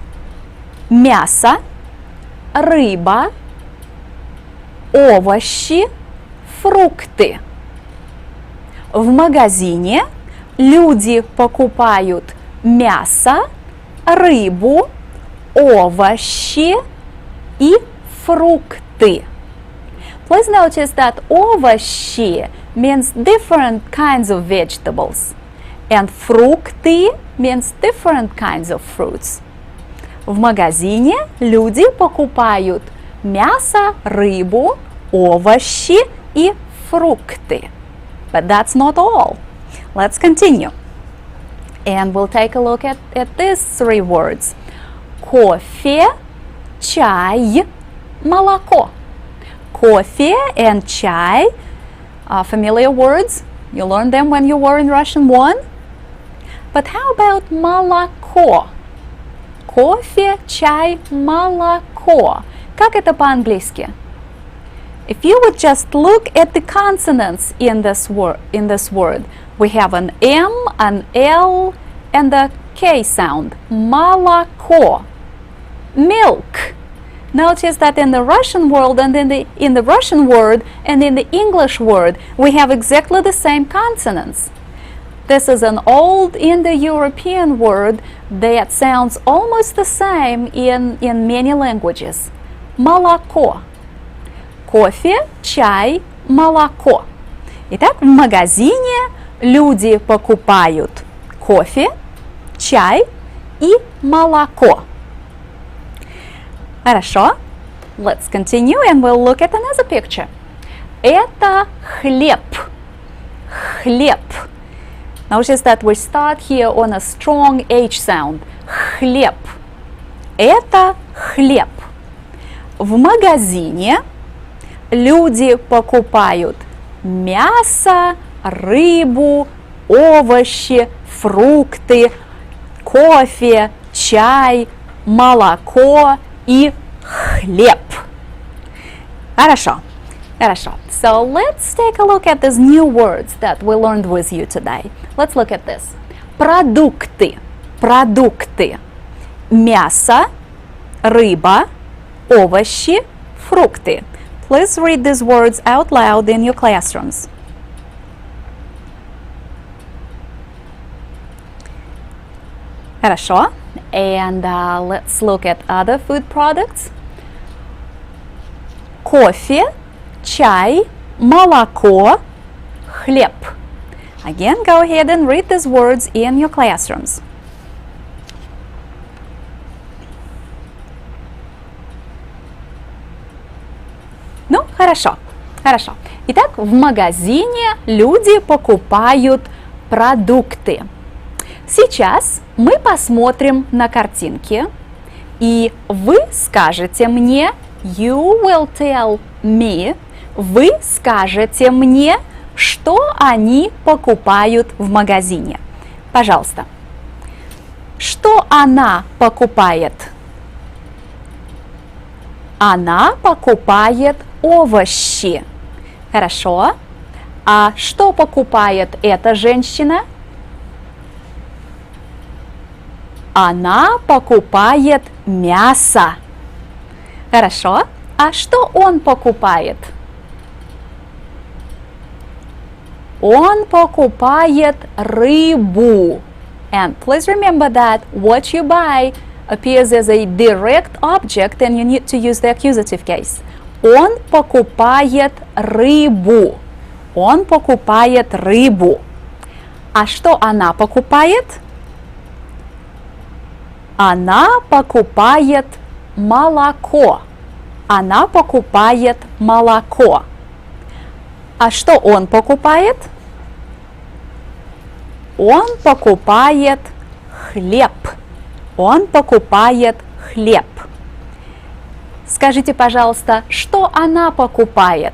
мясо, рыба, овощи, фрукты. В магазине люди покупают мясо, рыбу, овощи и фрукты. Please notice that овощи means different kinds of vegetables and фрукты means different kinds of fruits. В магазине люди покупают мясо, рыбу, овощи и фрукты. But that's not all. Let's continue. And we'll take a look at these three words. Кофе, чай, молоко. Coffee and chai are familiar words. You learned them when you were in Russian 1? But how about молоко? Кофе, чай, молоко. Как это по-английски? If you would just look at the consonants in this word, we have an M, an L, and a K sound. Молоко. Milk. Notice that in the Russian world and in the Russian word and in the English word, we have exactly the same consonants. This is an old Indo-European word that sounds almost the same in many languages. Молоко. Кофе, чай, молоко. Итак, в магазине люди покупают кофе, чай и молоко. Хорошо. Let's continue and we'll look at another picture. Это хлеб. Хлеб. Notice that we start here on a strong H sound. Хлеб. Это хлеб. В магазине люди покупают мясо, рыбу, овощи, фрукты, кофе, чай, молоко и хлеб. Хорошо. Хорошо. So let's take a look at these new words that we learned with you today. Let's look at this. Продукты. Продукты. Мясо, рыба, овощи, фрукты. Please read these words out loud in your classrooms. Хорошо. And let's look at other food products. Кофе, чай, молоко, хлеб. Again, go ahead and read these words in your classrooms. Ну, хорошо, хорошо. Итак, в магазине люди покупают продукты. Сейчас мы посмотрим на картинки, и вы скажете мне, you will tell me, вы скажете мне, что они покупают в магазине. Пожалуйста. Что она покупает? Она покупает овощи. Хорошо. А что покупает эта женщина? Она покупает мясо. Хорошо. А что он покупает? Он покупает рыбу. And please remember that what you buy appears as a direct object and you need to use the accusative case. Он покупает рыбу. Он покупает рыбу. А что она покупает? Она покупает молоко. Она покупает молоко. А что он покупает? Он покупает хлеб. Он покупает хлеб. Скажите, пожалуйста, что она покупает?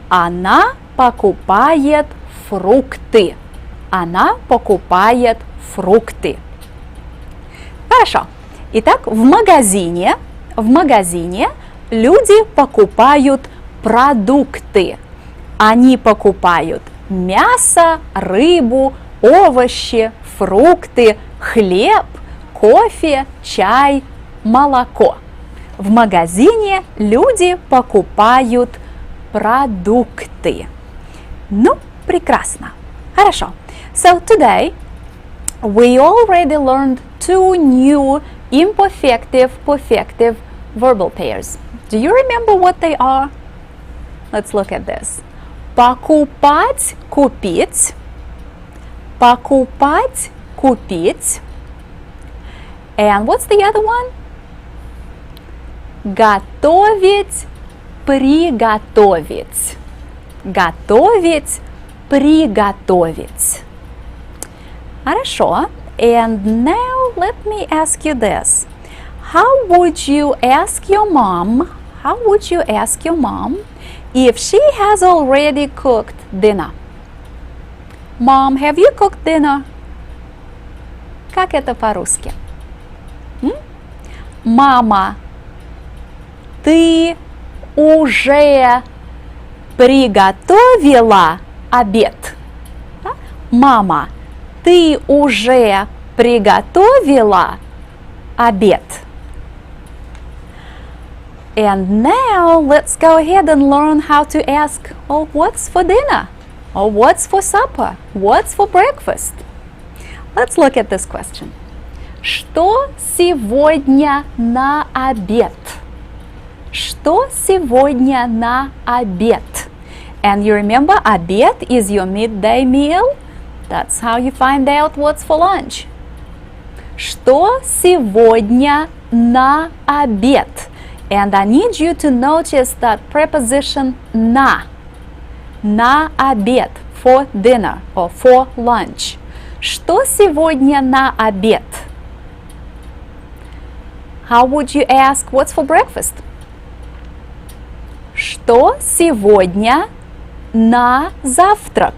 Она покупает фрукты. Она покупает фрукты. Хорошо. Итак, в магазине люди покупают продукты. Они покупают мясо, рыбу, овощи, фрукты, хлеб, кофе, чай, молоко. В магазине люди покупают продукты. Ну, прекрасно. Хорошо. So today we already learned two new imperfective, perfective verbal pairs. Do you remember what they are? Let's look at this. Покупать, купить. Покупать, купить. And what's the other one? Готовить, приготовить. Готовить, приготовить. Хорошо. And now let me ask you this. How would you ask your mom how would you ask your mom if she has already cooked dinner? Mom, have you cooked dinner? Как это по-русски? Мама, ты уже приготовила обед? Мама, ты уже приготовила обед? And now let's go ahead and learn how to ask, oh, what's for dinner? Or what's for supper? What's for breakfast? Let's look at this question. Что сегодня на обед? Что сегодня на обед? And you remember, обед is your midday meal. That's how you find out what's for lunch. Что сегодня на обед? And I need you to notice that preposition на. На обед, for dinner or for lunch. Что сегодня на обед? How would you ask what's for breakfast? Что сегодня на завтрак?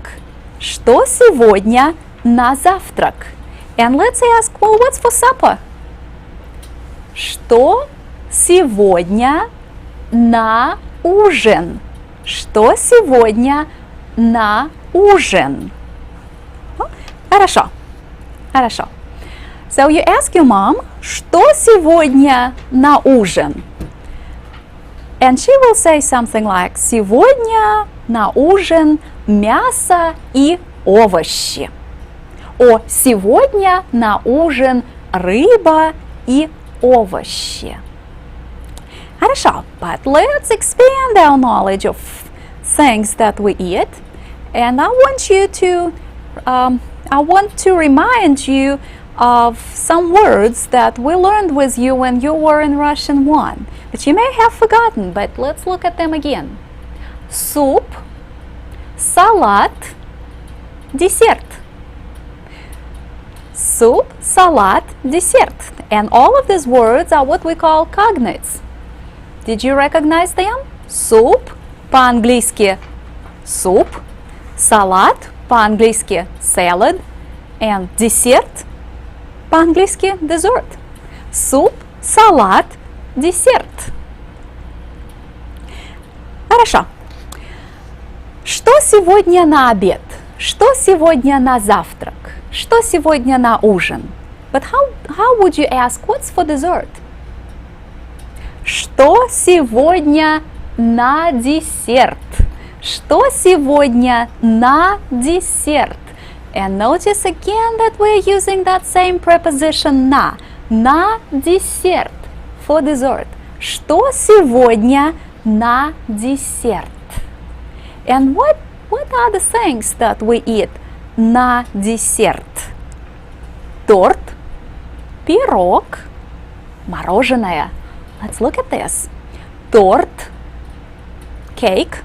Что сегодня на завтрак? And let's ask, well, what's for supper? Что сегодня на ужин? Что сегодня на ужин? Хорошо. Хорошо. So you ask your mom, что сегодня на ужин? And she will say something like, сегодня на ужин мясо и овощи. Or сегодня на ужин рыба и овощи. Хорошо, but let's expand our knowledge of things that we eat. And I want to remind you of some words that we learned with you when you were in Russian 1, that you may have forgotten, but let's look at them again. Soup, салат, dessert. Soup, салат, dessert. And all of these words are what we call cognates. Did you recognize them? Soup, по-английски soup, салат, по-английски salad, and dessert, по-английски dessert. Суп, салат, десерт. Хорошо. Что сегодня на обед? Что сегодня на завтрак? Что сегодня на ужин? But how would you ask what's for dessert? Что сегодня на десерт? Что сегодня на десерт? And notice again that we're using that same preposition на десерт, for dessert. Что сегодня на десерт? And what are the things that we eat на десерт? Торт, пирог, мороженое. Let's look at this. Торт, cake,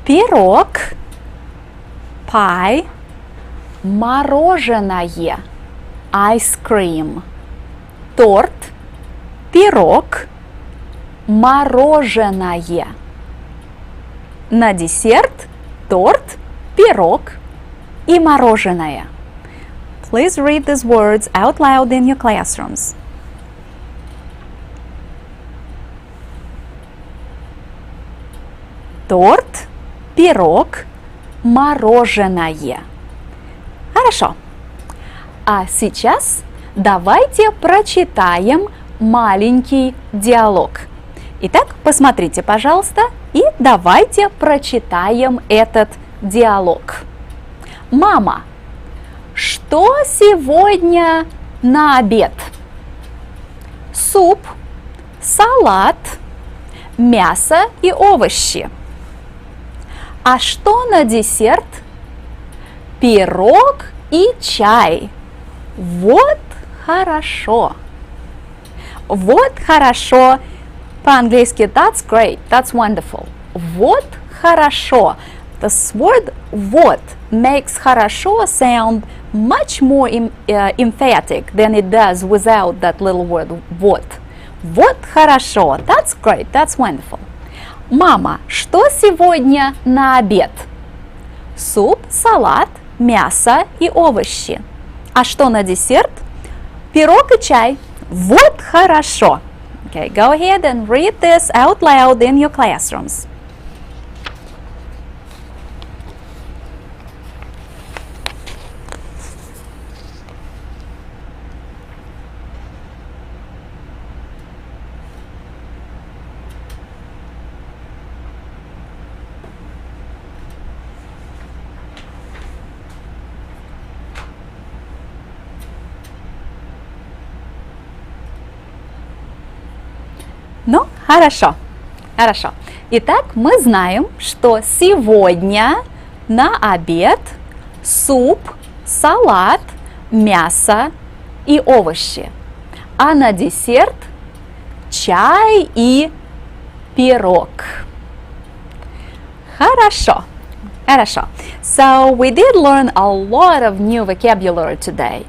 пирог, pie, мороженое, ice cream. Торт, пирог, мороженое. На десерт торт, пирог и мороженое. Please read these words out loud in your classrooms. Торт, пирог, мороженое. Хорошо. А сейчас давайте прочитаем маленький диалог. Итак, посмотрите, пожалуйста, и давайте прочитаем этот диалог. Мама, что сегодня на обед? Суп, салат, мясо и овощи. А что на десерт? Пирог и чай. Вот хорошо. Вот хорошо. По-английски that's great, that's wonderful. Вот хорошо. This word вот makes хорошо sound much more emphatic than it does without that little word вот. Вот хорошо. That's great, that's wonderful. Мама, что сегодня на обед? Суп, салат, мясо и овощи. А что на десерт? Пирог и чай. Вот хорошо. Okay, go ahead and read this out loud in your classrooms. Ну, хорошо, хорошо. Итак, мы знаем, что сегодня на обед суп, салат, мясо и овощи. А на десерт чай и пирог. Хорошо, хорошо. So we did learn a lot of new vocabulary today.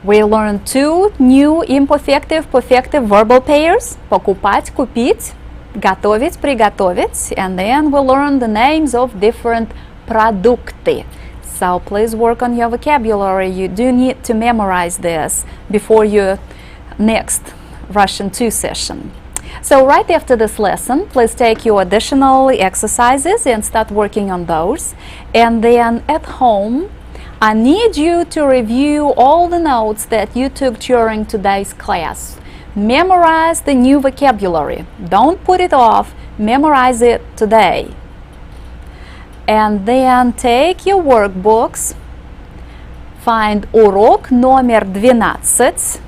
We learned two new imperfective, perfective verbal pairs. Покупать, купить, готовить, приготовить. And then we learned the names of different продукты. So please work on your vocabulary. You do need to memorize this before your next Russian 2 session. So right after this lesson, please take your additional exercises and start working on those. And then at home, I need you to review all the notes that you took during today's class. Memorize the new vocabulary. Don't put it off. Memorize it today. And then take your workbooks. Find урок номер 12.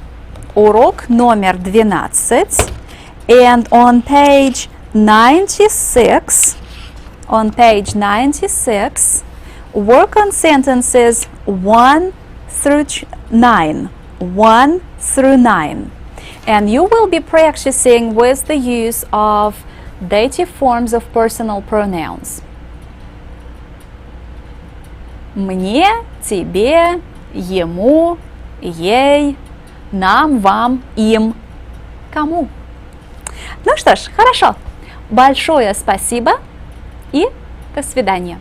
Урок номер 12. And on page 96, work on sentences 1 through 9. 1 through 9. And you will be practicing with the use of dative forms of personal pronouns. Мне, тебе, ему, ей, нам, вам, им, кому. Ну что ж, хорошо. Большое спасибо и до свидания.